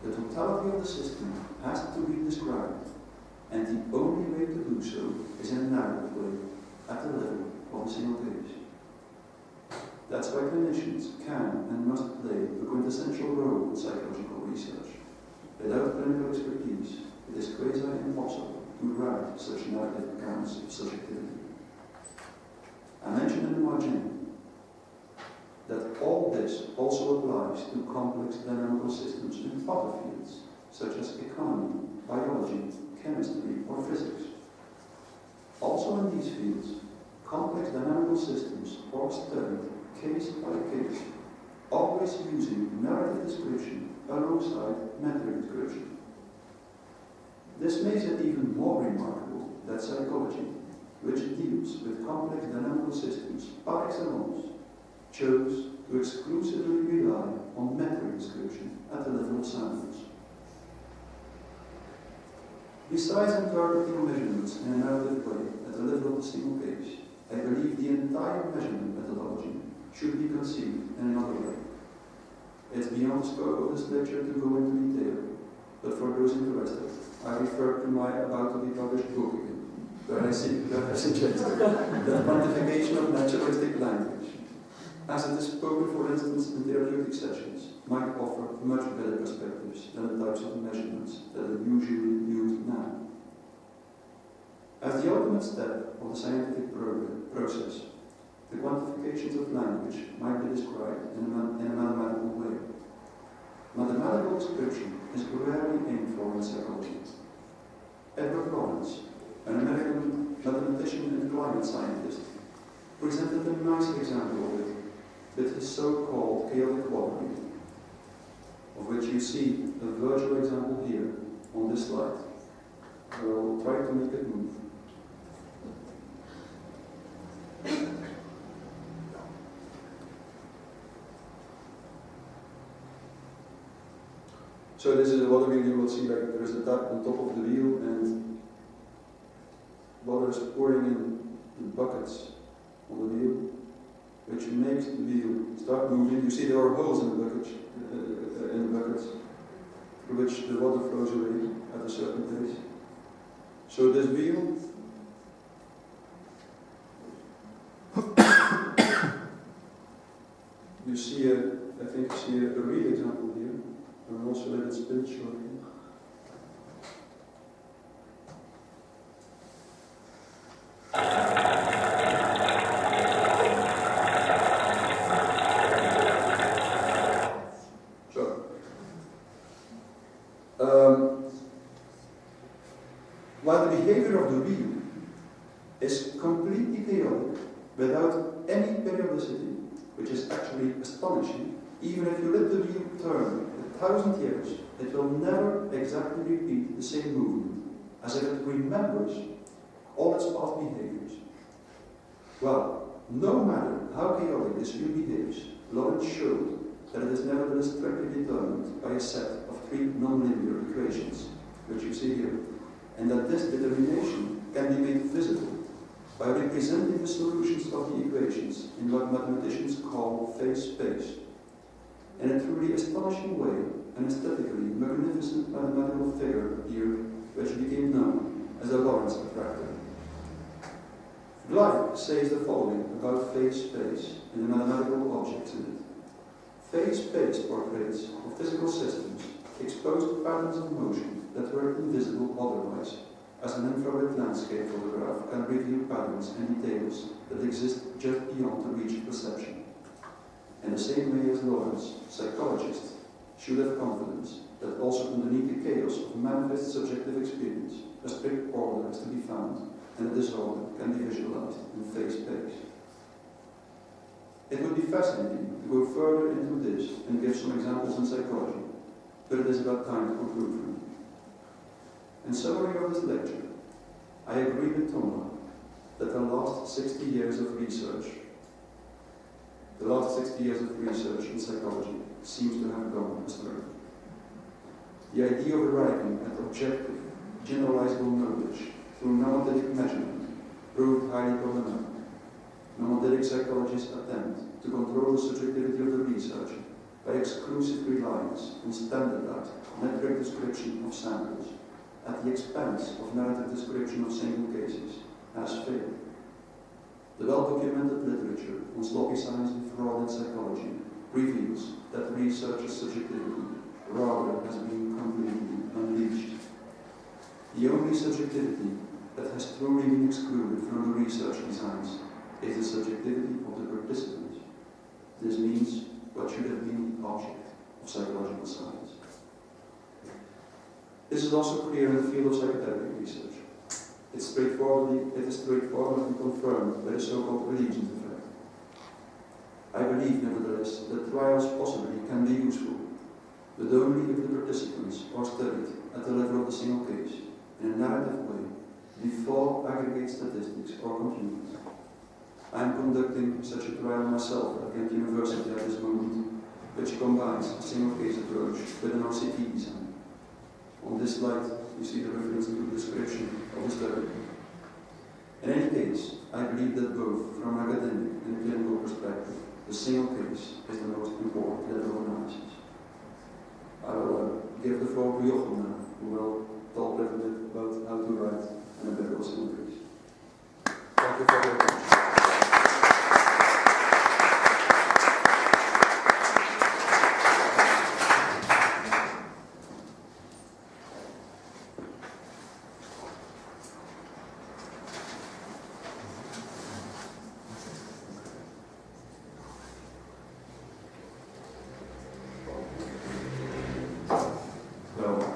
Speaker 2: the totality of the system has to be described, and the only way to do so is in a narrative way, at the level of a single case. That's why clinicians can and must play a quintessential role in psychological research. Without clinical expertise, it is quasi-impossible to write such narrative accounts of such activity. I mentioned in the margin that all this also applies to complex dynamical systems in other fields, such as economy, biology, chemistry, or physics. Also in these fields, complex dynamical systems are studied case by case, always using narrative description alongside metric description. This makes it even more remarkable that psychology, which deals with complex dynamical systems par excellence, chose to exclusively rely on metric description at the level of samples. Besides interpreting measurements in a narrative way at the level of a single case, I believe the entire measurement methodology should be conceived in another way. It's beyond the scope of this lecture to go into detail, but for those interested, I refer to my about-to-be-published book again, where I suggest the quantification of naturalistic language, as it is spoken, for instance, in therapeutic sessions, might offer much better perspectives than the types of measurements that are usually used now. As the ultimate step of the scientific process, the quantifications of language might be described in a mathematical way. Mathematical description is rarely aimed for in psychology. Edward Lawrence, an American mathematician and climate scientist, presented a nice example of it with his so-called chaotic quadrant, of which you see a virtual example here on this slide. I will try to make it move. So this is a water wheel. You will see like there is a tap on top of the wheel and water is pouring in buckets on the wheel, which makes the wheel start moving. You see there are holes in the buckets through which the water flows away at a certain pace. So this wheel you see I think you see a real example here. I will also let it spin shortly. While the behavior of the wheel is completely chaotic, without any periodicity, which is actually astonishing, even if you let the wheel turn 1,000 years, it will never exactly repeat the same movement, as if it remembers all its past behaviors. Well, no matter how chaotic this view behaves, Lawrence showed that it is nevertheless directly determined by a set of three nonlinear equations, which you see here, and that this determination can be made visible by representing the solutions of the equations in what mathematicians call phase space. In a truly astonishing way, an aesthetically magnificent mathematical figure appeared, which became known as the Lorentz attractor. Gleich says the following about phase space and the mathematical objects in it. Phase space portraits of physical systems exposed patterns of motion that were invisible otherwise, as an infrared landscape photograph can reveal patterns and details that exist just beyond the reach of perception. In the same way as Lawrence, psychologists should have confidence that also underneath the chaos of manifest subjective experience, a strict order is to be found, and a disorder can be visualized in phase space. It would be fascinating to go further into this and give some examples in psychology, but it is about time to conclude for me. In summary of this lecture, I agree with Thomas that the last 60 years of research in psychology seems to have gone astray. The idea of arriving at objective, generalizable knowledge through nomothetic measurement proved highly problematic. Nomothetic psychologists attempt to control the subjectivity of the researcher by exclusive reliance on standardized metric description of samples at the expense of narrative description of single cases has failed. The well-documented literature on sloppy science and fraud in psychology reveals that researchers' subjectivity rather has been completely unleashed. The only subjectivity that has truly been excluded from the research designs is the subjectivity of the participants. This means what should have been the object of psychological science. This is also clear in the field of psychotherapy research. It is straightforwardly confirmed by the so-called allegiance effect. I believe, nevertheless, that trials possibly can be useful, but only if the participants are studied at the level of the single case, in a narrative way, before aggregate statistics are computed. I am conducting such a trial myself at Ghent University at this moment, which combines a single case approach with an RCT design. On this slide, you see the reference to the description of the study. In any case, I believe that both from an academic and clinical perspective, the single case is the most important level of analysis. I will give the floor to Jochem now, who will talk a little bit about how to write an empirical single case. Thank you for your attention.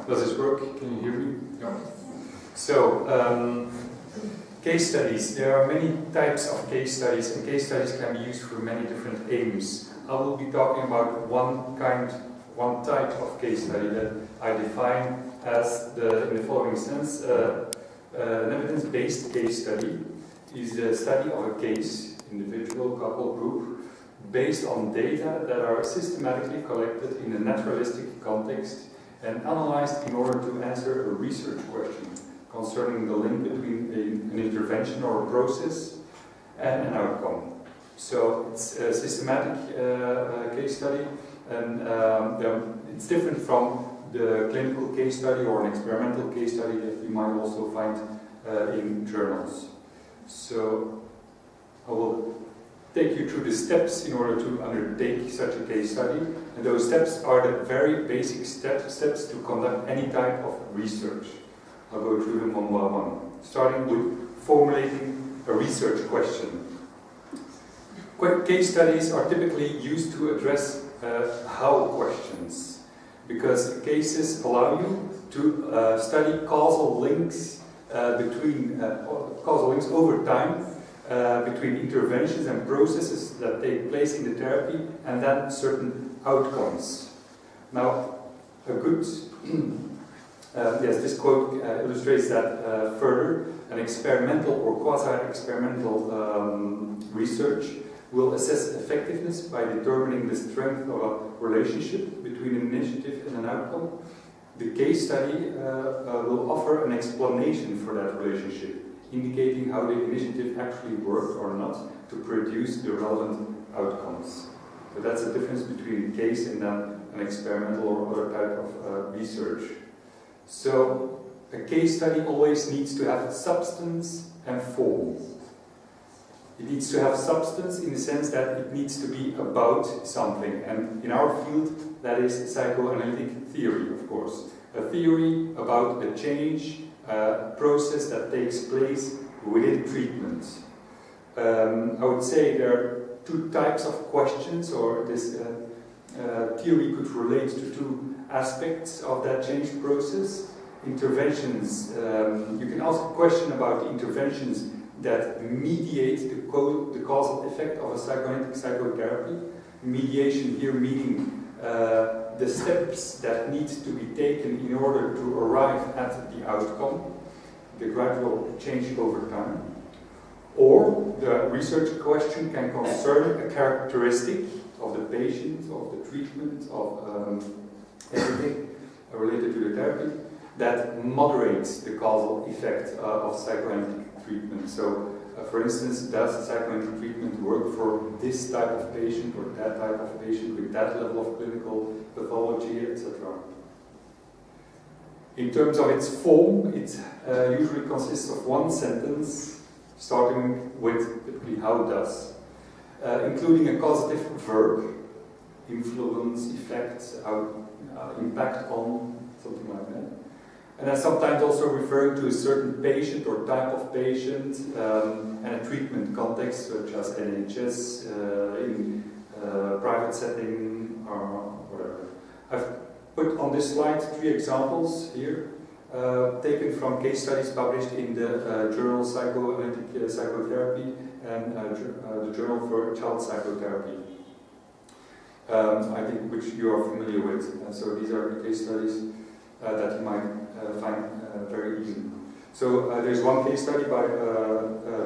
Speaker 3: Does this work? Can you hear me? Yeah. So, case studies. There are many types of case studies, and case studies can be used for many different aims. I will be talking about one type of case study that I define as in the following sense. An evidence-based case study is the study of a case, individual, couple, group, based on data that are systematically collected in a naturalistic context and analyzed in order to answer a research question concerning the link between an intervention or a process and an outcome. So it's a systematic case study, and it's different from the clinical case study or an experimental case study that you might also find in journals. So I will take you through the steps in order to undertake such a case study, and those steps are the very basic steps to conduct any type of research. I'll go through them one by one, starting with formulating a research question. Case studies are typically used to address how questions, because cases allow you to study causal links over time between interventions and processes that take place in the therapy, and then certain outcomes. Now, a good Yes, this quote illustrates that further. An experimental or quasi-experimental research will assess effectiveness by determining the strength of a relationship between an initiative and an outcome. The case study will offer an explanation for that relationship, indicating how the initiative actually worked or not to produce the relevant outcomes. So that's the difference between a case and then an experimental or other type of research. So a case study always needs to have substance and form. It needs to have substance in the sense that it needs to be about something, and in our field that is psychoanalytic theory, of course. A theory about a change process that takes place within treatment. I would say there are two types of questions, or this theory could relate to two aspects of that change process. Interventions, you can ask a question about interventions that mediate the causal effect of a psychoanalytic psychotherapy. Mediation here meaning the steps that need to be taken in order to arrive at the outcome, the gradual change over time. Or the research question can concern a characteristic of the patient, of the treatment, of everything related to the therapy that moderates the causal effect of psychoanalytic treatment. So, for instance, does psychoanalytic treatment work for this type of patient or that type of patient with that level of clinical pathology, etc. In terms of its form, it usually consists of one sentence, starting with typically how does, including a causative verb, influence, effect, impact on, something like that. And then sometimes also referring to a certain patient or type of patient and a treatment context, such as NHS, in private setting, or whatever. I've put on this slide 3 examples here, taken from case studies published in the journal Psychoanalytic Psychotherapy and the Journal for Child Psychotherapy. I think which you are familiar with. So these are the case studies that you might find very easy. So there's one case study by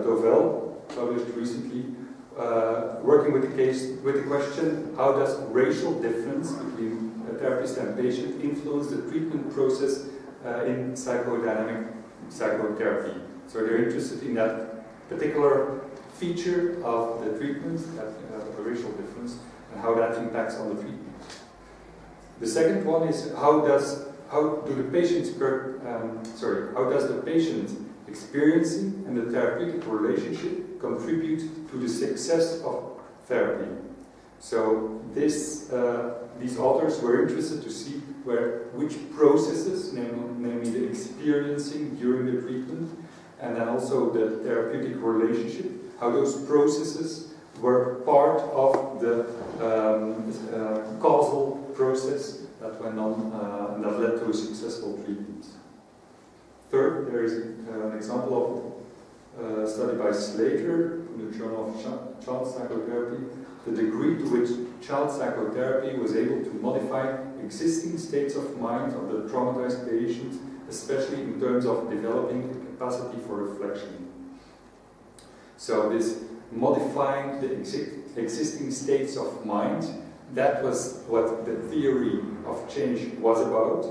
Speaker 3: Dovel, published recently, working with the question, how does racial difference between a therapist and patient influence the treatment process in psychodynamic psychotherapy? So they're interested in that particular feature of the treatment, that racial difference, and how that impacts on the treatment. The second one is how does the patient experiencing and the therapeutic relationship contribute to the success of therapy? So these authors were interested to see which processes, namely the experiencing during the treatment, and then also the therapeutic relationship, how those processes were part of the causal process that went on and that led to a successful treatment. Third, there is an example of a study by Slater from the Journal of Child Psychotherapy, the degree to which child psychotherapy was able to modify existing states of mind of the traumatized patient, especially in terms of developing the capacity for reflection. So this modifying the existing states of mind, that was what the theory of change was about.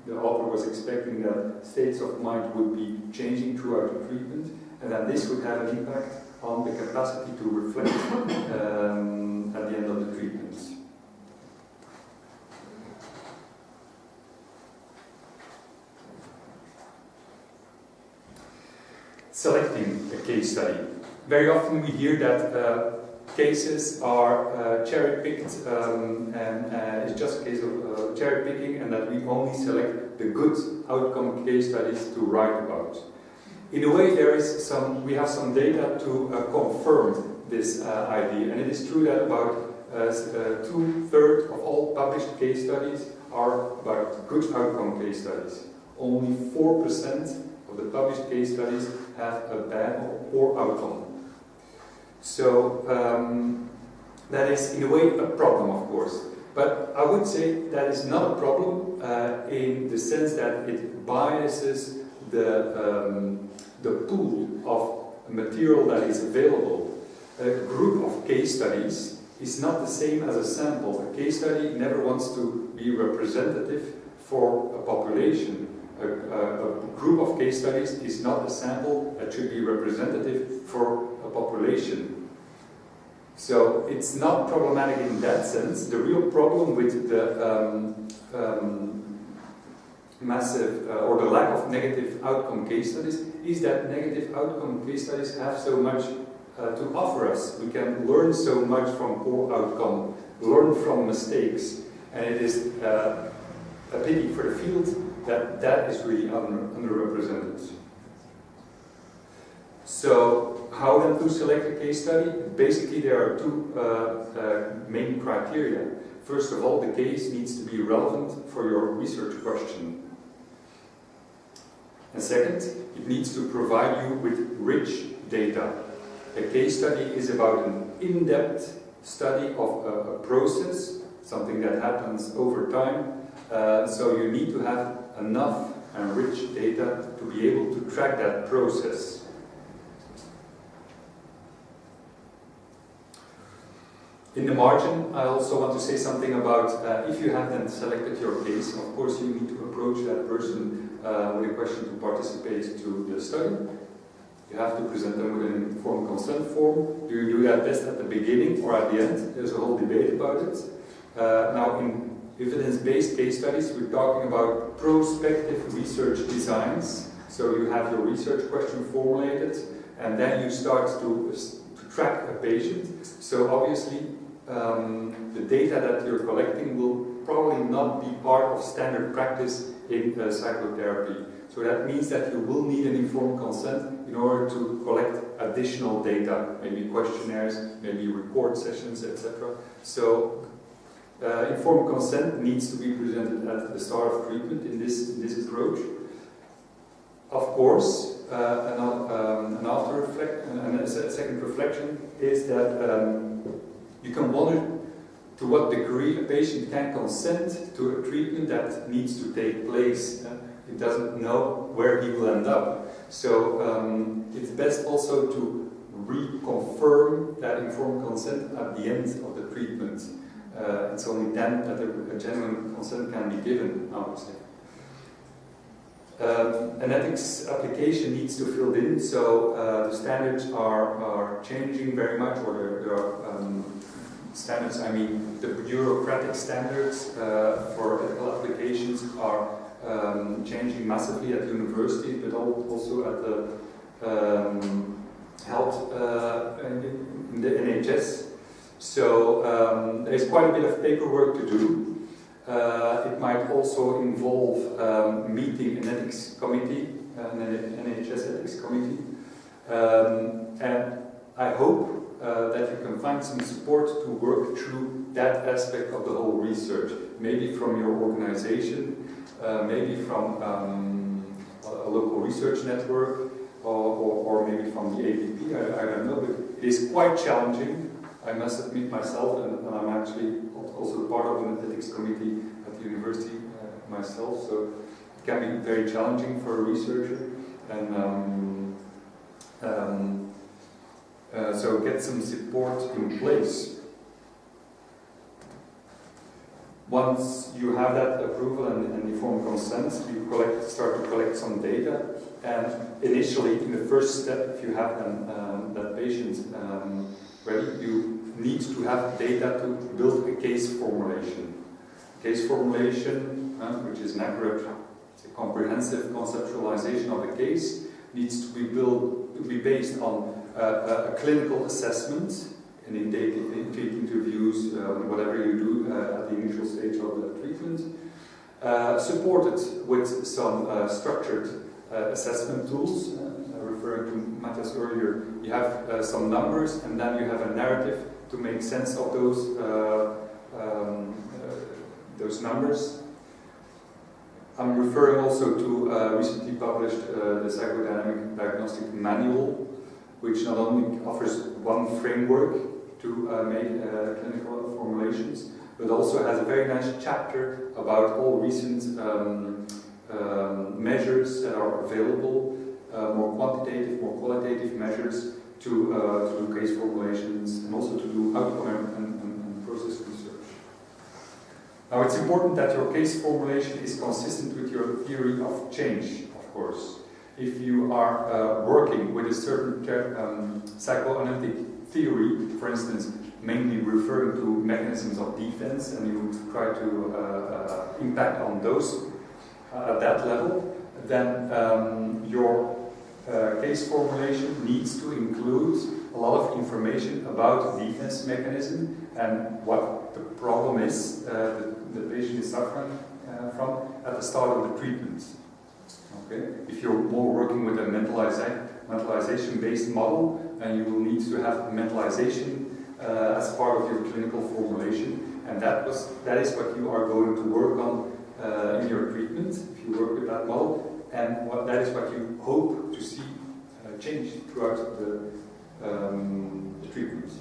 Speaker 3: The author was expecting that states of mind would be changing throughout the treatment, and that this would have an impact on the capacity to reflect at the end of the treatment. Selecting a case study. Very often we hear that cases are cherry-picked, and it's just a case of cherry-picking, and that we only select the good outcome case studies to write about. In a way, we have some data to confirm this idea, and it is true that about 2/3 of all published case studies are about good outcome case studies. Only 4% of the published case studies have a bad or poor outcome. So that is in a way a problem, of course. But I would say that is not a problem in the sense that it biases the pool of material that is available. A group of case studies is not the same as a sample. A case study never wants to be representative for a population. A group of case studies is not a sample that should be representative for a population. So it's not problematic in that sense. The real problem with the massive or the lack of negative outcome case studies is that negative outcome case studies have so much to offer us. We can learn so much from poor outcome, learn from mistakes, and it is a pity for the field that that is really underrepresented. So, how then to select a case study? Basically, there are two main criteria. First of all, the case needs to be relevant for your research question. And second, it needs to provide you with rich data. A case study is about an in-depth study of a process, something that happens over time. So you need to have enough and rich data to be able to track that process. In the margin, I also want to say something about if you have then selected your case, of course you need to approach that person with a question to participate to the study. You have to present them with an informed consent form. Do you do that best at the beginning or at the end? There's a whole debate about it. Now, in evidence-based case studies, we're talking about prospective research designs. So you have your research question formulated, and then you start to track a patient. So obviously, the data that you're collecting will probably not be part of standard practice in psychotherapy. So that means that you will need an informed consent in order to collect additional data, maybe questionnaires, maybe record sessions, etc. So informed consent needs to be presented at the start of treatment in this approach. Of course, a second reflection is that you can wonder to what degree a patient can consent to a treatment that needs to take place. He doesn't know where he will end up. So it's best also to reconfirm that informed consent at the end of the treatment. It's only then that a genuine consent can be given, I would say. An ethics application needs to fill in, so the standards are changing very much, or there are standards, I mean the bureaucratic standards for ethical applications are changing massively at universities, but also at the health in the NHS. So there is quite a bit of paperwork to do. It might also involve meeting an ethics committee, an NHS ethics committee, and I hope that you can find some support to work through that aspect of the whole research, maybe from your organization, maybe from a local research network, or maybe from the APP, I don't know, but it is quite challenging. I must admit myself, and I'm actually also part of an ethics committee at the university myself, so it can be very challenging for a researcher, and so get some support in place. Once you have that approval and informed consent, you start to collect some data, and initially, in the first step, if you have that patient ready, you need to have data to build a case formulation. Case formulation, which is an accurate, it's a comprehensive conceptualization of the case, needs to be based on a clinical assessment, and intake interviews, whatever you do at the initial stage of the treatment, supported with some structured assessment tools. Referring to Mattias earlier, you have some numbers, and then you have a narrative to make sense of those numbers. I'm referring also to recently published the Psychodynamic Diagnostic Manual, which not only offers one framework to make clinical formulations, but also has a very nice chapter about all recent measures that are available, more quantitative, more qualitative measures to do case formulations and also to do outcome and process research. Now it's important that your case formulation is consistent with your theory of change, of course. If you are working with a certain psychoanalytic theory, for instance, mainly referring to mechanisms of defense, and you try to impact on those at that level, then your case formulation needs to include a lot of information about the defense mechanism and what the problem is the patient is suffering from at the start of the treatment. Okay? If you're more working with a mentalization-based model, then you will need to have mentalization as part of your clinical formulation, and that is what you are going to work on in your treatment if you work with that model. And that is what you hope to see change throughout the treatment.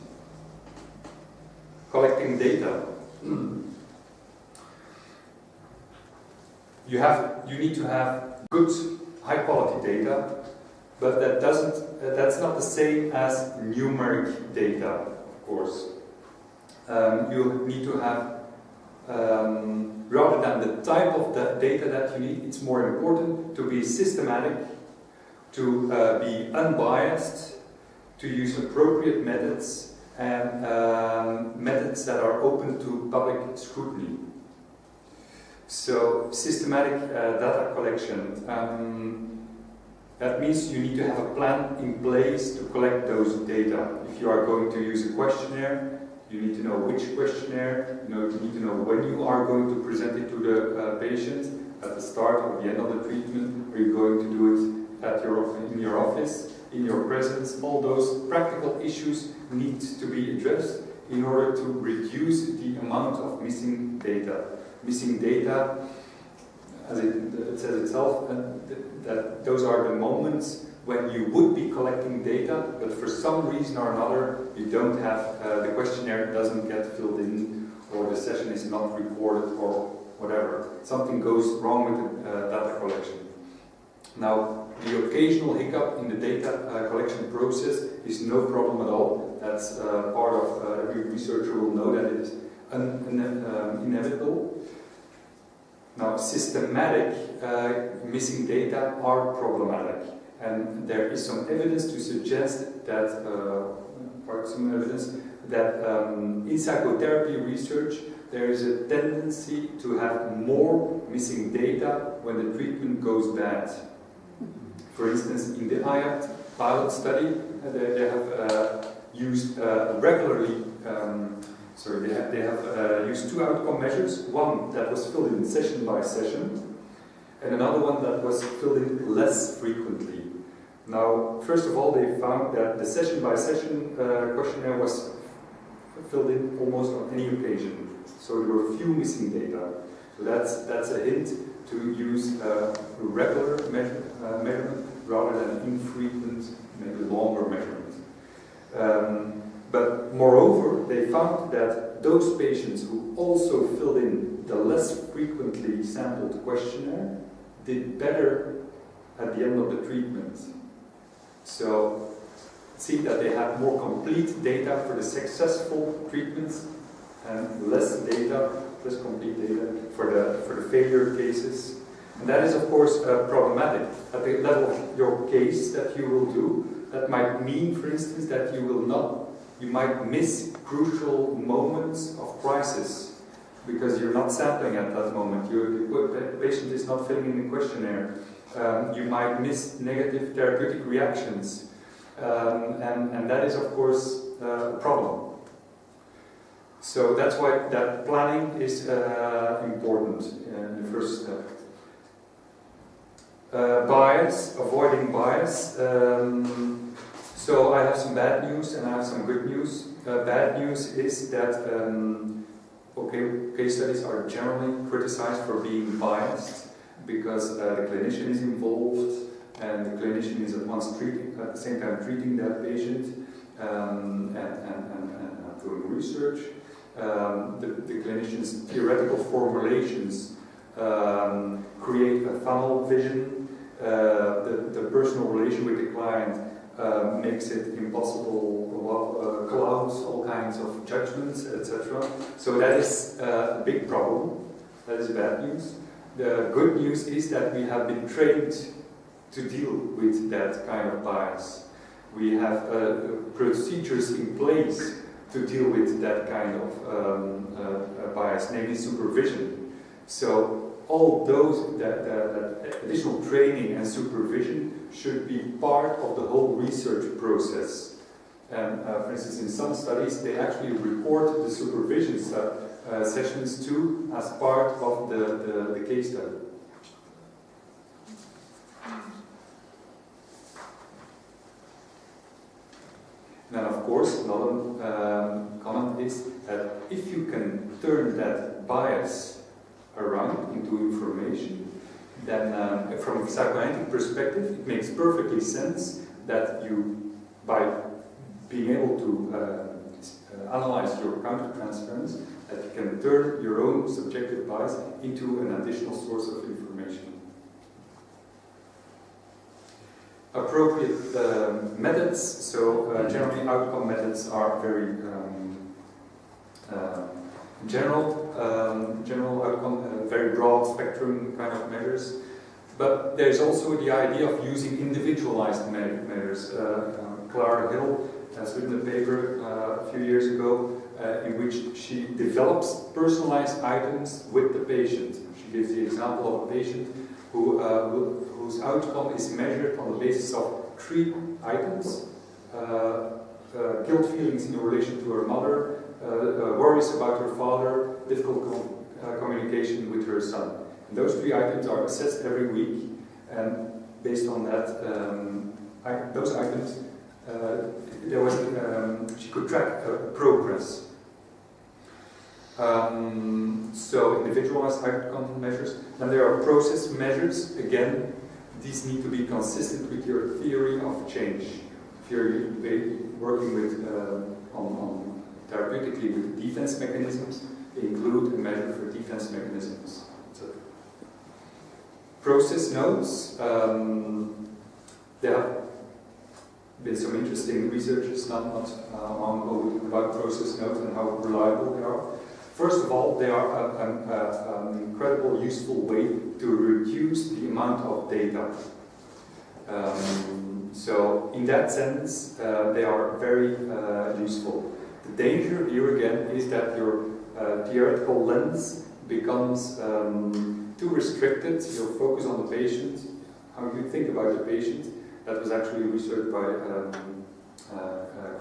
Speaker 3: Collecting data. You need to have good, high-quality data, but that's not the same as numeric data, of course. You need to have rather than the type of the data that you need, it's more important to be systematic, to be unbiased, to use appropriate methods, and methods that are open to public scrutiny. So, systematic data collection. That means you need to have a plan in place to collect those data. If you are going to use a questionnaire, you need to know which questionnaire, you need to know when you are going to present it to the patient, at the start or the end of the treatment, are you going to do it in your office, in your presence. All those practical issues need to be addressed in order to reduce the amount of missing data. Missing data, as it says itself, that those are the moments when you would be collecting data, but for some reason or another, you don't have, the questionnaire doesn't get filled in, or the session is not recorded, or whatever. Something goes wrong with the data collection. Now, the occasional hiccup in the data collection process is no problem at all. That's part of every researcher will know that it is inevitable. Now, systematic missing data are problematic. And there is some evidence to suggest that, in psychotherapy research, there is a tendency to have more missing data when the treatment goes bad. For instance, in the IAPT pilot study, they have used regularly, they have used two outcome measures, one that was filled in session by session, and another one that was filled in less frequently. Now, first of all, they found that the session-by-session questionnaire was filled in almost on any occasion. So there were few missing data. So that's a hint to use a regular measurement rather than infrequent, maybe longer measurement. But moreover, they found that those patients who also filled in the less frequently sampled questionnaire did better at the end of the treatment. So, see that they have more complete data for the successful treatments and less complete data for the failure cases. And that is, of course, problematic. At the level of your case that you will do, that might mean, for instance, that you might miss crucial moments of crisis because you're not sampling at that moment. The patient is not filling in the questionnaire. You might miss negative therapeutic reactions, and that is, of course, a problem. So that's why that planning is important in the first step. Avoiding bias. So I have some bad news and I have some good news. Bad news is that case studies are generally criticized for being biased, because the clinician is involved, and the clinician is at the same time treating that patient and doing research. the clinician's theoretical formulations create a funnel vision. The personal relation with the client makes it impossible, clouds all kinds of judgments, etc. So that is a big problem. That is bad news. The good news is that we have been trained to deal with that kind of bias. We have procedures in place to deal with that kind of bias, namely supervision. So all those that additional training and supervision should be part of the whole research process. And for instance, in some studies, they actually report the supervision sessions too as part of the case study. Then, of course, another comment is that if you can turn that bias around into information, then from a psychoanalytic perspective, it makes perfectly sense that you, by being able to analyze your countertransference, that you can turn your own subjective bias into an additional source of information. Appropriate methods, so generally outcome methods are very general outcome, very broad spectrum kind of measures, but there's also the idea of using individualized measures. Clara Hill has written a paper a few years ago in which she develops personalized items with the patient. She gives the example of a patient whose outcome is measured on the basis of 3 items: guilt feelings in relation to her mother, worries about her father, difficult communication with her son. And those 3 items are assessed every week, and based on that, those items, she could track progress. So individualized outcome measures. Then there are process measures. Again, these need to be consistent with your theory of change. If you're working with on therapeutically with defense mechanisms, they include a measure for defense mechanisms. So, process notes. There have been some interesting researches not long ago about process notes and how reliable they are. First of all, they are an incredible useful way to reduce the amount of data. So in that sense, they are very useful. The danger here again is that your theoretical lens becomes too restricted. Your focus on the patient, how you think about the patient. That was actually researched by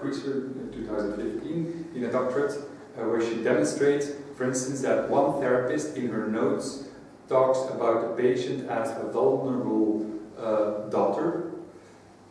Speaker 3: Kreuzer in 2015 in a doctorate, where she demonstrates, for instance, that one therapist in her notes talks about the patient as a vulnerable daughter,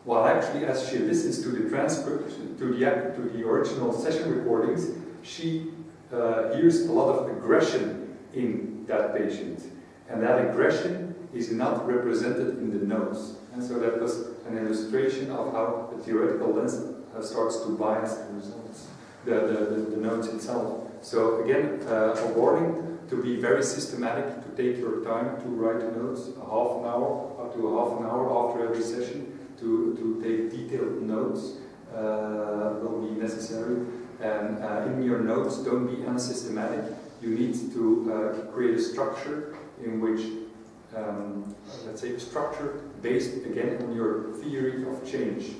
Speaker 3: while actually as she listens to the transcript, to the original session recordings, she hears a lot of aggression in that patient. And that aggression is not represented in the notes. And so that was an illustration of how the theoretical lens starts to bias the results, the notes itself. So again, a warning to be very systematic, to take your time to write notes, half an hour, up to half an hour after every session, to take detailed notes will be necessary. And in your notes, don't be unsystematic. You need to create a structure in which, let's say, a structure based again on your theory of change.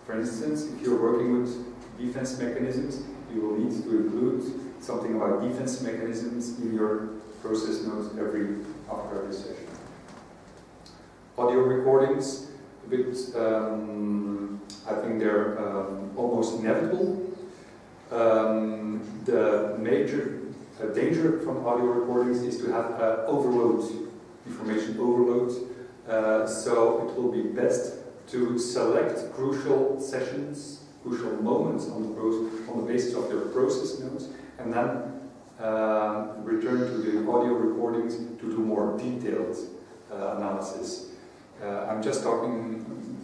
Speaker 3: For instance, if you're working with defense mechanisms, you will need to include something about defense mechanisms in your process notes after every session. Audio recordings, a bit, I think they're almost inevitable. The major danger from audio recordings is to have information overload. So it will be best to select crucial sessions, crucial moments on the basis of their process notes, and then return to the audio recordings to do more detailed analysis. I'm just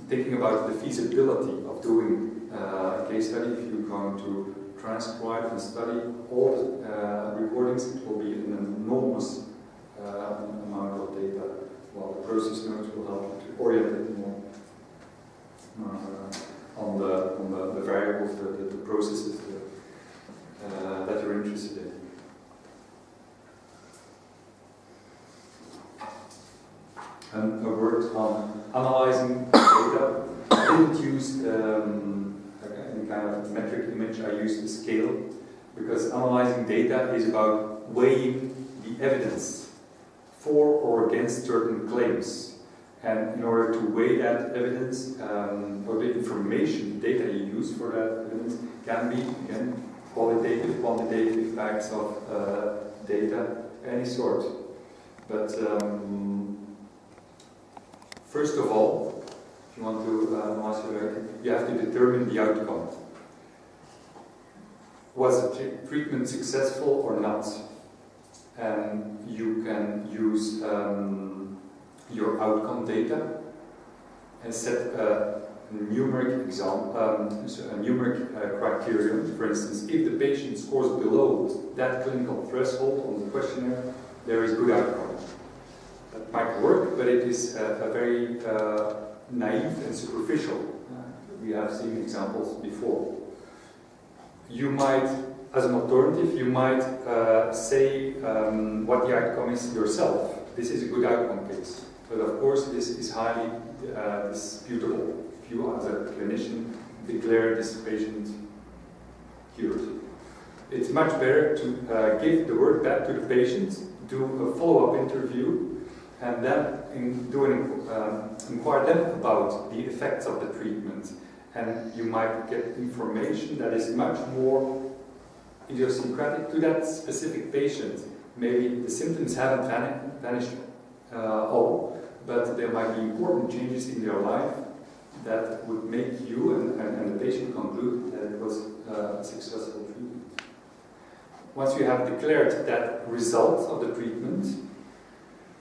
Speaker 3: thinking about the feasibility of doing a case study if you're going to transcribe and study all the recordings a word on analyzing data. I didn't use any kind of metric image, I used the scale, because analyzing data is about weighing the evidence for or against certain claims. And in order to weigh that evidence, or the information, data you use for that evidence, can be, again, qualitative, quantitative types of data, any sort. But first of all, if you want to analyze you have to determine the outcome. Was the treatment successful or not? And you can use your outcome data and set a numeric criterion. For instance, if the patient scores below that clinical threshold on the questionnaire, there is good outcome. That might work, but it is a very naive and superficial. We have seen examples before. You might, as an alternative, you might say what the outcome is yourself. This is a good outcome case. But of course, this is highly disputable. If you, as a clinician, declare this patient cured. It's much better to give the word back to the patient, do a follow-up interview, and then inquire them about the effects of the treatment. And you might get information that is much more idiosyncratic to that specific patient. Maybe the symptoms haven't vanished all, but there might be important changes in their life that would make you and the patient conclude that it was a successful treatment. Once you have declared that result of the treatment,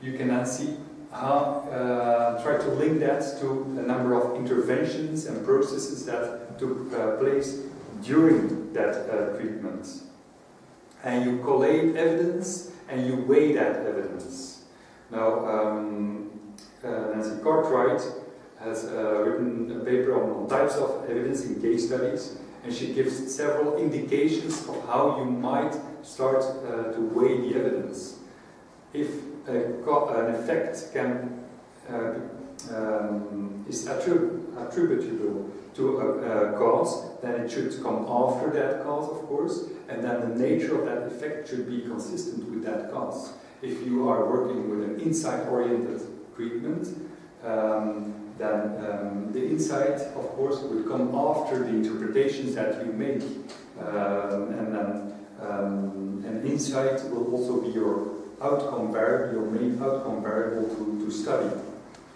Speaker 3: you can then see how, try to link that to a number of interventions and processes that took place during that treatment. And you collate evidence and you weigh that evidence. Now, Nancy Cartwright has written a paper on types of evidence in case studies, and she gives several indications of how you might start to weigh the evidence. If an effect is attributable to a cause, then it should come after that cause, of course, and then the nature of that effect should be consistent with that cause. If you are working with an insight-oriented treatment, then the insight, of course, would come after the interpretations that you make, and then an insight will also be your outcome variable, your main outcome variable to study.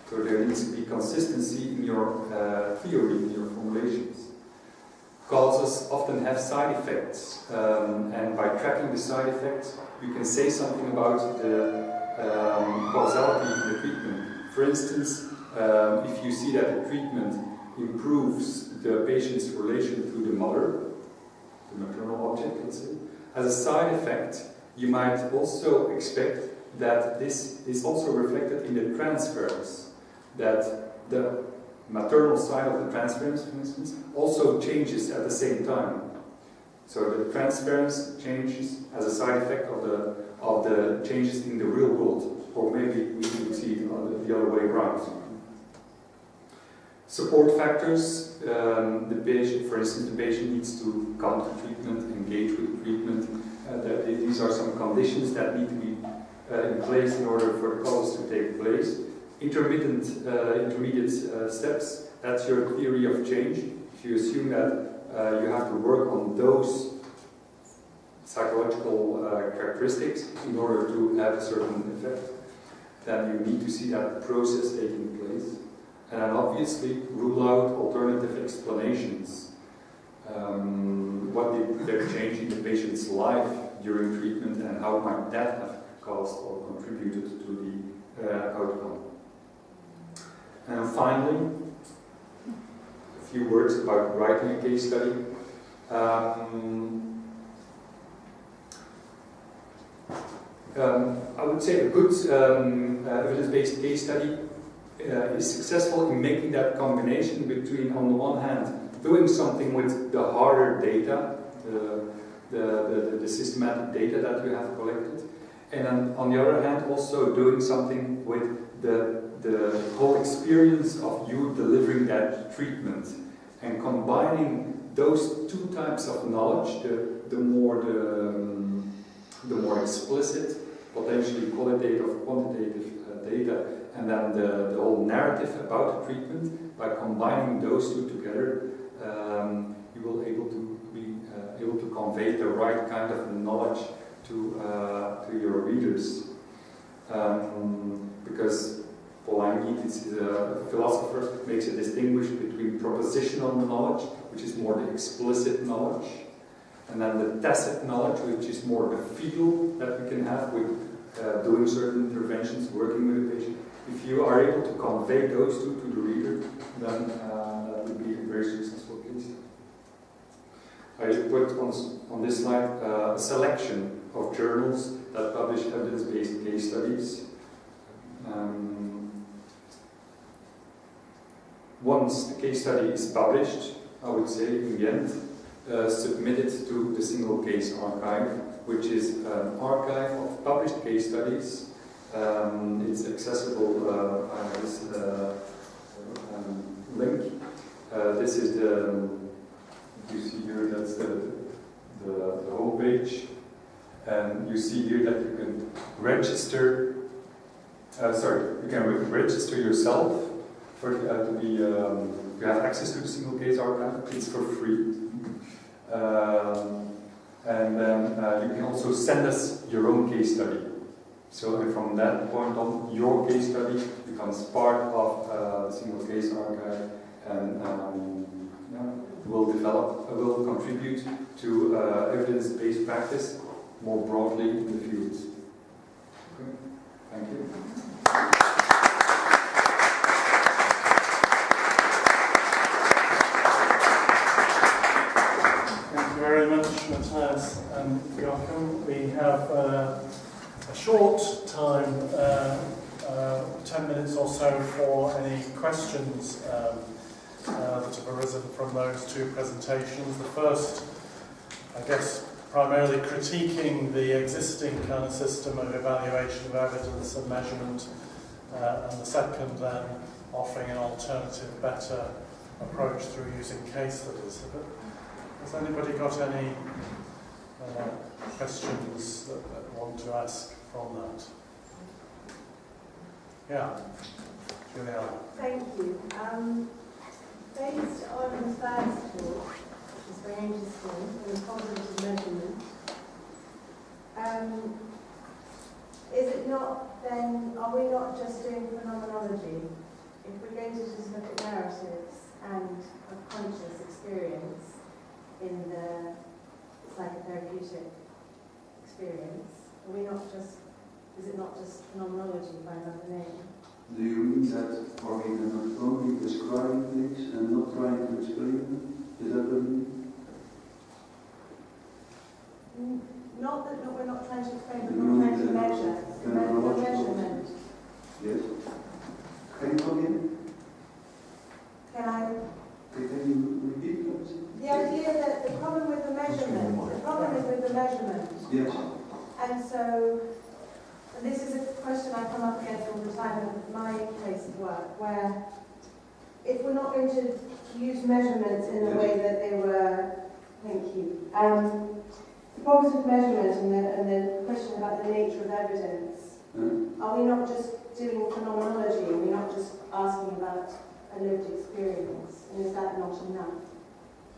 Speaker 3: So there needs to be consistency in your theory, in your formulations. Causes often have side effects, and by tracking the side effects, you can say something about the causality in the treatment. For instance, if you see that the treatment improves the patient's relation to the mother, the maternal object, let's say, as a side effect, you might also expect that this is also reflected in the transference, that the maternal side of the transference, for instance, also changes at the same time. So the transference changes as a side effect of the changes in the real world, or maybe we could see it the other way around. Support factors, the patient, for instance, the patient needs to come to treatment, engage with treatment. These are some conditions that need to be in place in order for the cause to take place. Intermediate steps, that's your theory of change. If you assume that you have to work on those psychological characteristics in order to have a certain effect, then you need to see that process taking place. And then obviously rule out alternative explanations. What did there change in the patient's life during treatment, and how might that have caused or contributed to the outcome? And finally, a few words about writing a case study. I would say a good evidence-based case study is successful in making that combination between, on the one hand, doing something with the harder data, the systematic data that you have collected, and then, on the other hand, also doing something with the the whole experience of you delivering that treatment and combining those two types of knowledge, the more explicit, potentially qualitative, quantitative data, and then the whole narrative about the treatment, by combining those two together, you will able to be able to convey the right kind of knowledge to your readers. Because Polanyi, is a philosopher, makes a distinction between propositional knowledge, which is more the explicit knowledge, and then the tacit knowledge, which is more the feel that we can have with doing certain interventions, working with a patient. If you are able to convey those two to the reader, then that would be a very successful case. I put on this slide a selection of journals that publish evidence-based case studies. Once the case study is published, I would say in Ghent, submitted to the single case archive, which is an archive of published case studies. It's accessible via this link. This is you see here, that's the homepage. And you see here that you can register, you can register yourself for to have access to the single case archive. It's for free. And then you can also send us your own case study. So from that point on, your case study becomes part of the single case archive, and will contribute to evidence-based practice more broadly in the field. Okay. Thank you.
Speaker 1: Thank you very much, Mattias and Jochem. We have a short time, 10 minutes or so, for any questions that have arisen from those two presentations. The first, I guess, primarily critiquing the existing kind of system of evaluation of evidence and measurement, and the second then offering an alternative, better approach through using case studies. Has anybody got any questions that want to ask from that? Yeah, Juliana.
Speaker 4: Thank you. Based on the first talk, which is very interesting, the cognitive measurement, is it not then, are we not just doing phenomenology? If we're going to just look at narratives and a conscious experience in the psychotherapeutic experience, are we not just, is it not just phenomenology by another name?
Speaker 2: Do you mean that are we not only describing things and not trying to explain them? Is that what you mean?
Speaker 4: Not that we're not trying to explain, but we're trying to measure. The measurement.
Speaker 2: Yes. Can you come in? Can you repeat that?
Speaker 4: The idea that the problem with the problem is with the measurement.
Speaker 2: Yes.
Speaker 4: And so, and this is a question I come up against all the time in my place of work, where if we're not going to use measurements in the way that they were, thank you, the problems with measurement and the question about the nature of evidence, are we not just doing phenomenology? Are we not just asking about a lived experience? And is that not enough?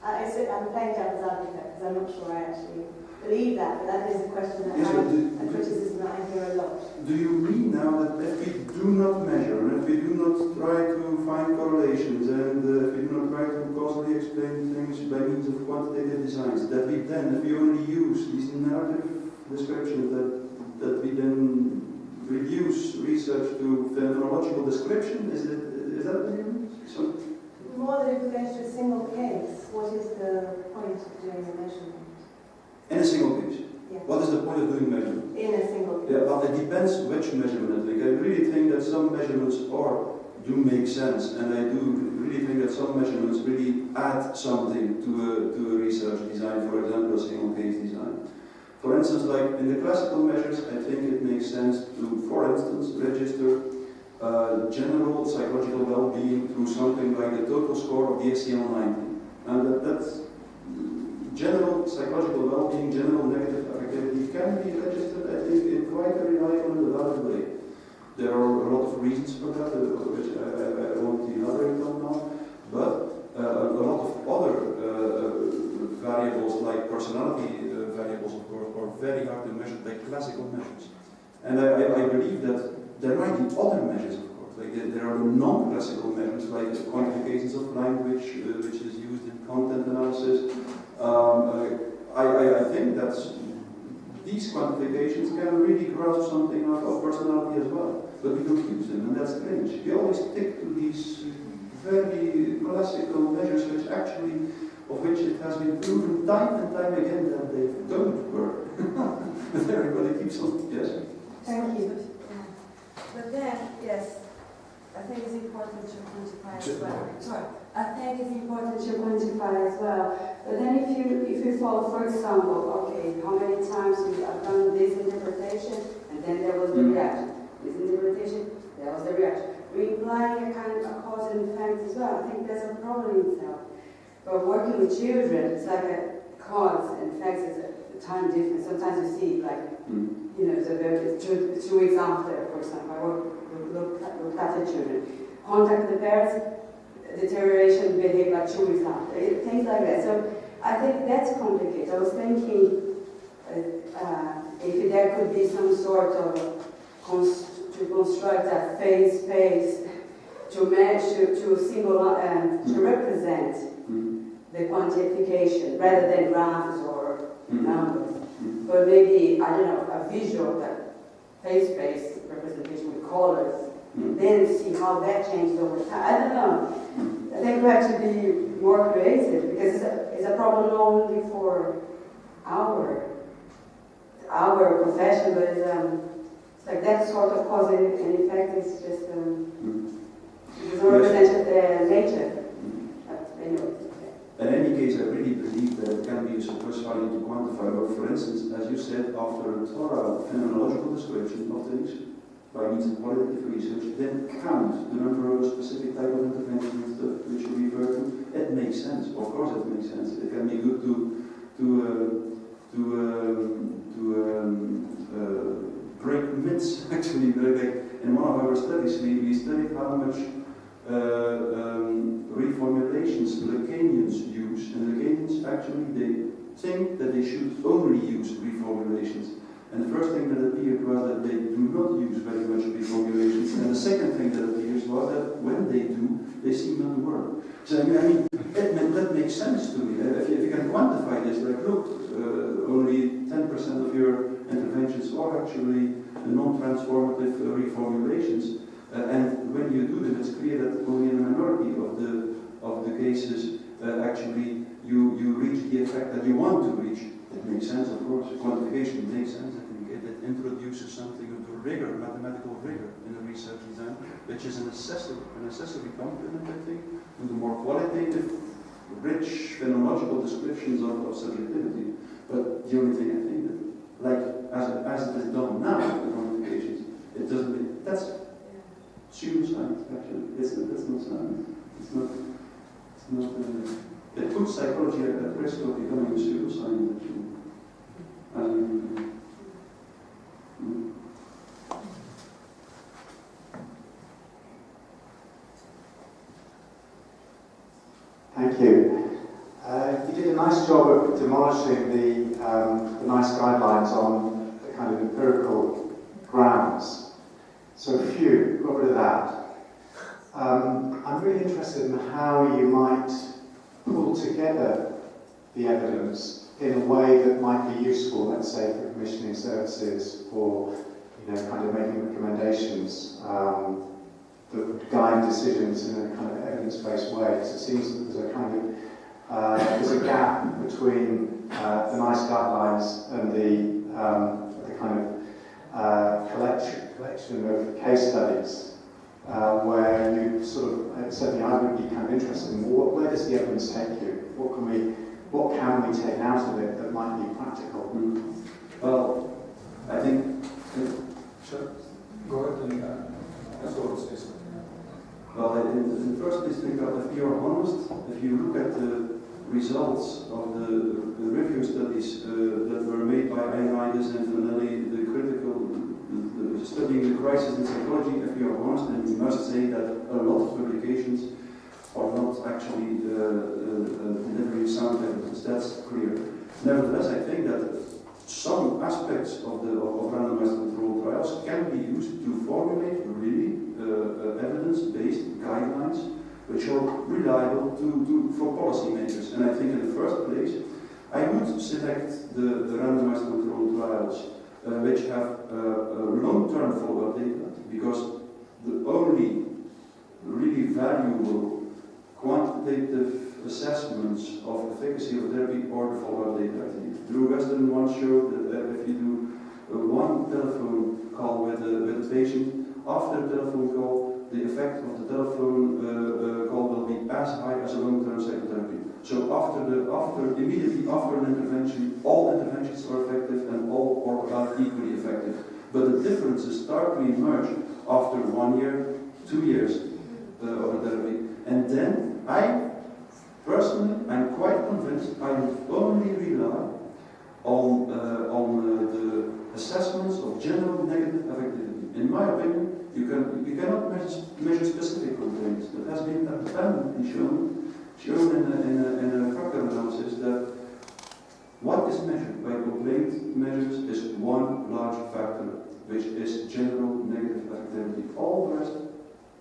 Speaker 4: I'm playing devil's advocate because I'm not sure I actually believe that, but that is a question that a criticism that I hear a lot.
Speaker 2: Do you mean now that if we do not measure, and if we do not try to find correlations, and if we do not try to causally explain things by means of quantitative designs, that we then, if we only use these narrative descriptions, that we then reduce research to phenomenological description? Is that what you mean? So,
Speaker 4: more than if we're going to a single case, what is the point of doing a measurement?
Speaker 2: In a single case?
Speaker 4: Yeah.
Speaker 2: What is the point of doing measurement?
Speaker 4: In a single case.
Speaker 2: Yeah, but it depends which measurement I think. I really think that some measurements do make sense, and I do really think that some measurements really add something to a research design, for example, a single case design. For instance, like in the classical measures, I think it makes sense to, for instance, register general psychological well-being through something like the total score of the SCL-90. And that's general psychological well-being, general negative affectivity can be registered, I think, in quite a reliable and valid way. There are a lot of reasons for that, which I won't elaborate on now, but a lot of other variables, like personality variables, of course, are very hard to measure by classical measures. And I believe that there might be other measures, of course, like there are non-classical measures, like quantifications of language, which is used in content analysis. I think that these quantifications can really grasp something out of personality as well, but we don't use them, and that's strange. We always stick to these very classical measures, which actually, of which it has been proven time and time again that they don't work. But everybody keeps on, yes?
Speaker 4: Thank you.
Speaker 5: But then, yes, I think it's important to quantify as well. Sorry, I think it's important to quantify as well. But then if you follow, for example, okay, how many times we have done this interpretation, and then there was the reaction. This interpretation, there was the reaction. We're implying a kind of cause and effect as well. I think there's a problem in itself. But working with children, it's like a cause and effect is a time difference. Sometimes you see like, you know, it's 2 weeks after, for example, I looked at the children. Contact the parents, deterioration behave like 2 weeks after, things like that. So I think that's complicated. I was thinking if there could be some sort of to construct a phase space to match, to symbolize, to represent the quantification rather than graphs or numbers. But maybe, I don't know, a visual phase space representation with colors, then see how that changes over time. I don't know. I think we have to be more creative because it's a problem not only for our profession, but it's like that sort of cause and effect is just it's a representative nature. Anyway.
Speaker 2: In any case, I really believe that it can be a superficial to quantify. But for instance, as you said, after a thorough phenomenological description of things by means of qualitative research, then count the number of specific type of interventions which you refer to. It makes sense. Of course, it makes sense. It can be good to break myths. Actually, in one of our studies, we studied how much reformulations Lacanians use, and Lacanians actually they think that they should only use reformulations. And the first thing that appeared was that they do not use very much reformulations, and the second thing that appears was that when they do, they seem not to work. So I mean that makes sense to me. If you can quantify this, like look, only 10% of your interventions are actually non-transformative reformulations. And when you do them, it's clear that only in a minority of the cases actually you reach the effect that you want to reach. It makes sense, of course. Quantification makes sense. I think it introduces something of rigor, mathematical rigor in the research design, which is a necessary component, I think, to the more qualitative, rich, phenomenological descriptions of subjectivity. But the only thing I think that, like as it is done now, the quantifications, it doesn't. That's pseudoscience, actually. That's not science. It's not. It puts psychology at risk of becoming a pseudoscience, actually.
Speaker 6: Thank you. You did a nice job of demolishing the nice guidelines on the kind of empirical grounds. So phew, got rid of that. I'm really interested in how you might pull together the evidence in a way that might be useful, let's say, for commissioning services or, kind of making recommendations that would guide decisions in a kind of evidence-based way. Because it seems that there's a kind of there's a gap between the nice guidelines and the kind of collection of case studies where you sort of, certainly I would be kind of interested in where does the evidence take you? What can we take out of it that might be practical?
Speaker 2: Well, I think.
Speaker 3: Sure. Go ahead.
Speaker 2: Well, in the first place, if you are honest, if you look at the results of the review studies that were made by Einides and Vanelli, the studying the crisis in psychology, if you are honest, then you must say that a lot of publications are not actually delivering sound evidence. That's clear. Nevertheless, I think that some aspects of randomized controlled trials can be used to formulate really evidence-based guidelines which are reliable for policymakers. And I think in the first place, I would select the randomized controlled trials which have long-term follow-up data, because the only really valuable quantitative assessments of efficacy of therapy are the follow-up data. Drew Weston once showed that if you do one telephone call with a patient, after the telephone call, the effect of the telephone call will be as high as a long-term psychotherapy. So immediately after an intervention, all interventions are effective and all are about equally effective. But the differences start to emerge after 1 year, 2 years of a therapy. And then personally, I'm quite convinced I would only rely on the assessments of general negative affectivity. In my opinion, you cannot measure specific complaints. It has been abundantly shown in a factor analysis that what is measured by complaint measures is one large factor, which is general negative affectivity. All the rest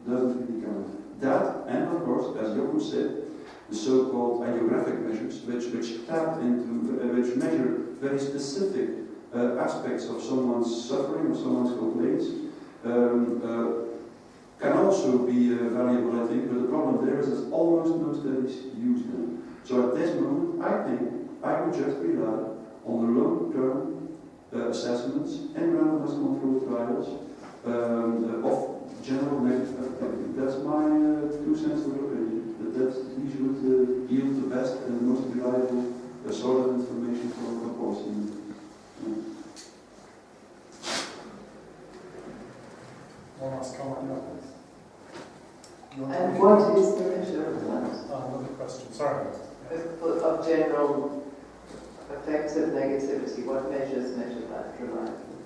Speaker 2: doesn't really count. That, and of course, as Jochem said, the so-called idiographic measures, which measure very specific aspects of someone's suffering, of someone's complaints, can also be valuable, I think, but the problem there is that almost no studies use them. So at this moment, I think I would just rely on the long-term assessments and randomized controlled trials of general negative affectivity. That's my 2 cents of opinion. These would yield the best and the most reliable sort of information for policy.
Speaker 1: One last comment.
Speaker 7: And what is the measure of that?
Speaker 1: Another question. Sorry.
Speaker 7: Of general affective negativity, what measures measure that reliably?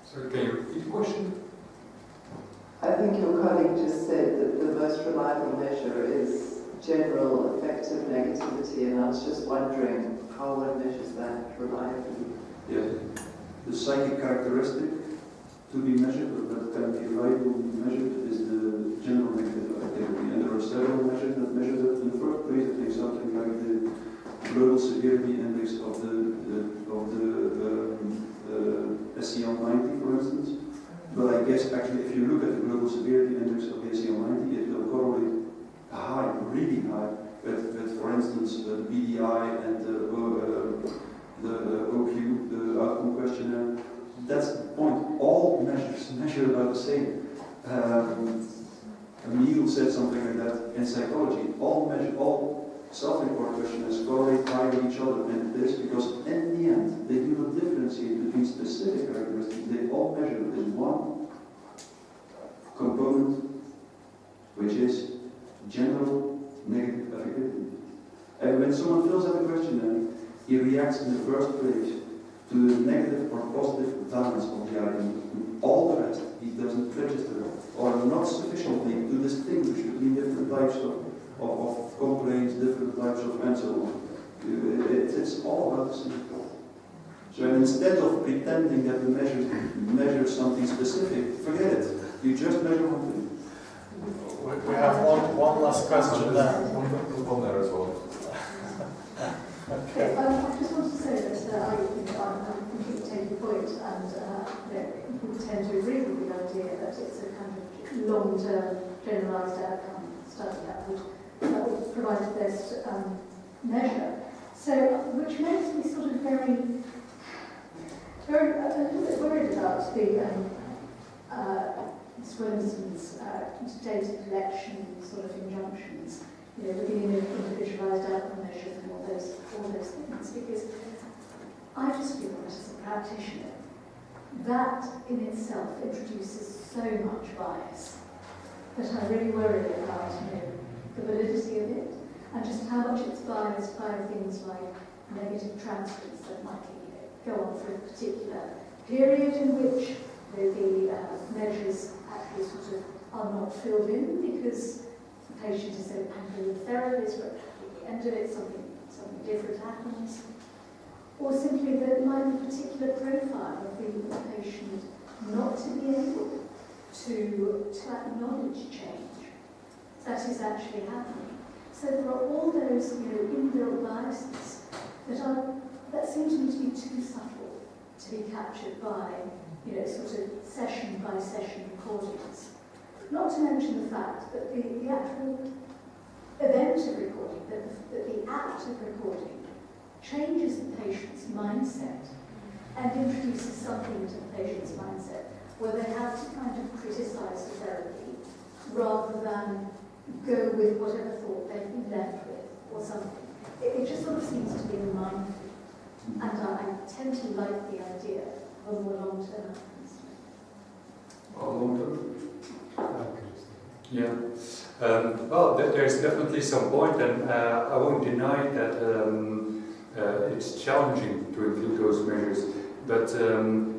Speaker 3: Sorry, can you repeat the question?
Speaker 7: I think your colleague just said that the most reliable measure is general affective negativity, and I was just wondering how one measures that reliably.
Speaker 2: Yeah. The psychic characteristic to be measured, or that can be reliably measured, is the general negative affectivity. And there are several measures that measure that. In the first place, I think something like the global severity index of the SCL 90, for instance. But I guess actually, if you look at the global severity index of the SCL 90, it will correlate high, really high, with for instance, the BDI and the OQ, the outcome questionnaire. That's the point. All measures measure about the same. Neil said something like that in psychology. All self-report questionnaires correlate high with each other, and this because in the end they do not differentiate between specific characteristics. They all measure this one component, which is general negative affectivity. And when someone fills out a questionnaire, he reacts in the first place to the negative or positive valence of the item. All the rest he doesn't register or not sufficiently to distinguish between different types of complaints, different types of and so on. It's all about the same. So instead of pretending that the measure something specific, forget it. You just measure one thing.
Speaker 1: We have one last question there.
Speaker 3: On there as well.
Speaker 1: Okay.
Speaker 8: I just want to say that I completely take your point, and people tend to agree with the idea that it's a kind of long-term generalised outcome study that would provide the best measure. So, which makes me sort of very a little bit worried about the Ms. Willemsen's data collection sort of injunctions. The beginning of individualised outcome measures and all those things, because I just feel that as a practitioner, that in itself introduces so much bias that I really worry about the validity of it and just how much it's biased by things like negative transcripts that might go on for a particular period in which the measures actually sort of are not filled in because the patient is so angry with the therapist, but at the end of it something different happens. Or simply there might be a particular profile of the patient not to be able to acknowledge change that is actually happening. So there are all those inbuilt biases that seem to me to be too subtle to be captured by sort of session by session recordings. Not to mention the fact that the actual event of recording, that the act of recording changes the patient's mindset and introduces something into the patient's mindset where they have to kind of criticise the therapy rather than go with whatever thought they've been left with or something. It just sort of seems to be a minefield. And I tend to like the idea of a more long-term
Speaker 3: Yeah. Well, there's definitely some point, and I won't deny that it's challenging to include those measures, but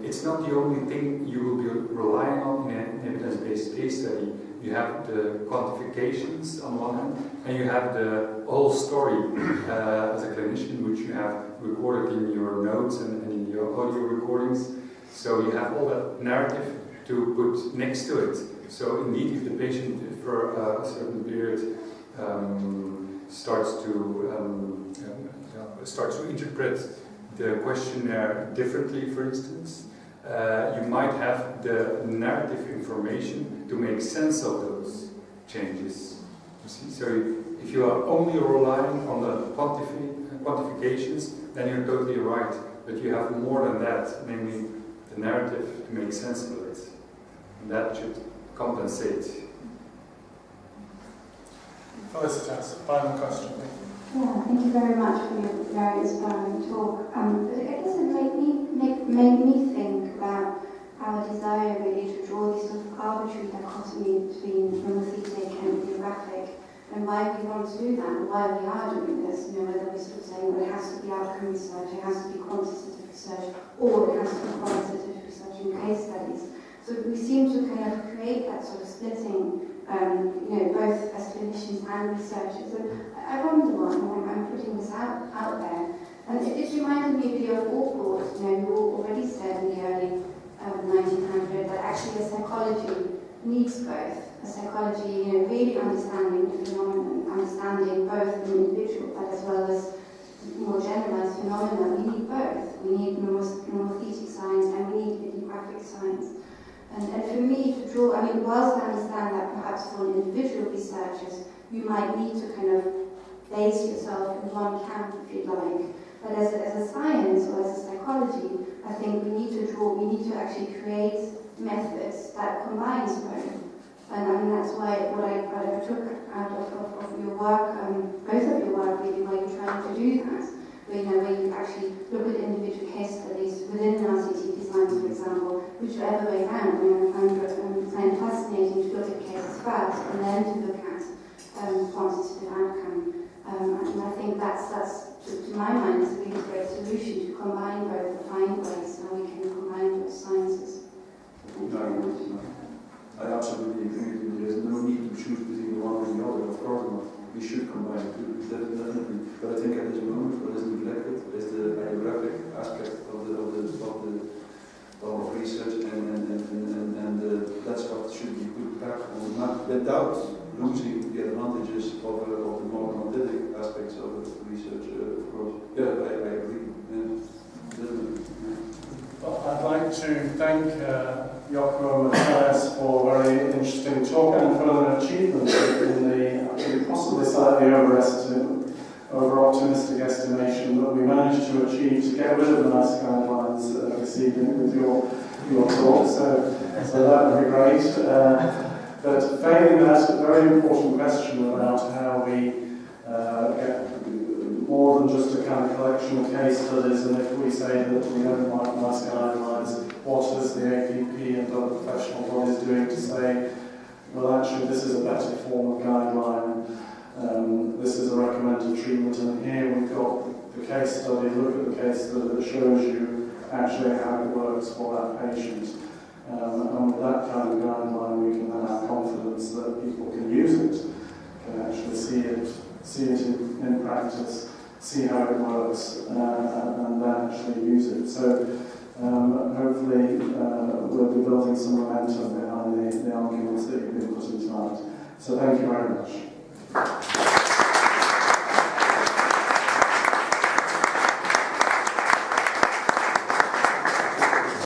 Speaker 3: it's not the only thing you will be relying on in an evidence-based case study. You have the quantifications on one hand, and you have the whole story as a clinician, which you have recorded in your notes and in your audio recordings. So you have all that narrative to put next to it. So indeed, if the patient for a certain period starts to interpret the questionnaire differently, for instance, you might have the narrative information to make sense of those changes. You see? So if you are only relying on the quantifications, then you're totally right. But you have more than that, namely the narrative to make sense of it. And that should compensate.
Speaker 1: Felicitas, final question.
Speaker 9: Yeah, thank you very much for your very inspiring talk. But I guess it made me think about our desire really to draw this sort of arbitrary dichotomy between monothetic and bibliographic, and why we want to do that, and why we are doing this. Whether we're sort of saying, well, it has to be outcome research, it has to be quantitative research, or it has to be qualitative research in case studies. So we seem to kind of create that sort of splitting, both as clinicians and researchers. And I wonder one, I'm putting this out there, and it reminded me really of Allport, who already said in the early 1900s that actually a psychology needs both. A psychology, really understanding the phenomenon, understanding both the individual, but as well as more generalized phenomena. We need both. We need monothetic science and we need bibliographic science. And for me to draw, whilst I understand that perhaps for individual researchers, you might need to kind of base yourself in one camp if you like. But as a science or as a psychology, I think we need to actually create methods that combines both. And that's why what I took out of your work, both of your work really, where you're trying to do that. Where you actually look at individual case studies within RCT designs, for example, whichever way round. I find fascinating to look at cases first and then to look at quantitative outcome. And I think that's to my mind, is a really great solution to combine both, to find ways how we can combine both sciences. Thank you very much.
Speaker 2: I absolutely agree with you. There's no need to choose between the one or the other. Of course not. We should combine the two, definitely. But I think at this moment, what is neglected is the bibliographic aspect of research, and that's what should be put back on, not without losing the advantages of the more quantitative aspects of the research. Of course, yeah, I agree. Yeah, definitely.
Speaker 1: Well, I'd like to thank Jochem and Mattias for a very interesting talk and for an achievement in the, I think, possibly slightly over-optimistic estimation that we managed to achieve to get rid of the NICE guidelines this evening with your talk. So that would be great. But failing that, a very important question about how we get more than just a kind of collection of case studies, and if we say that we don't like nice guidelines, what is the APP and other professional bodies doing to say, well, actually, this is a better form of guideline, this is a recommended treatment, and here we've got the case study, look at the case study that shows you actually how it works for that patient. And with that kind of guideline, we can then have confidence that people can use it, can actually see it in practice, see how it works, and then actually use it. So hopefully we'll be building some momentum behind the arguments that you've been putting tonight. So thank you very much.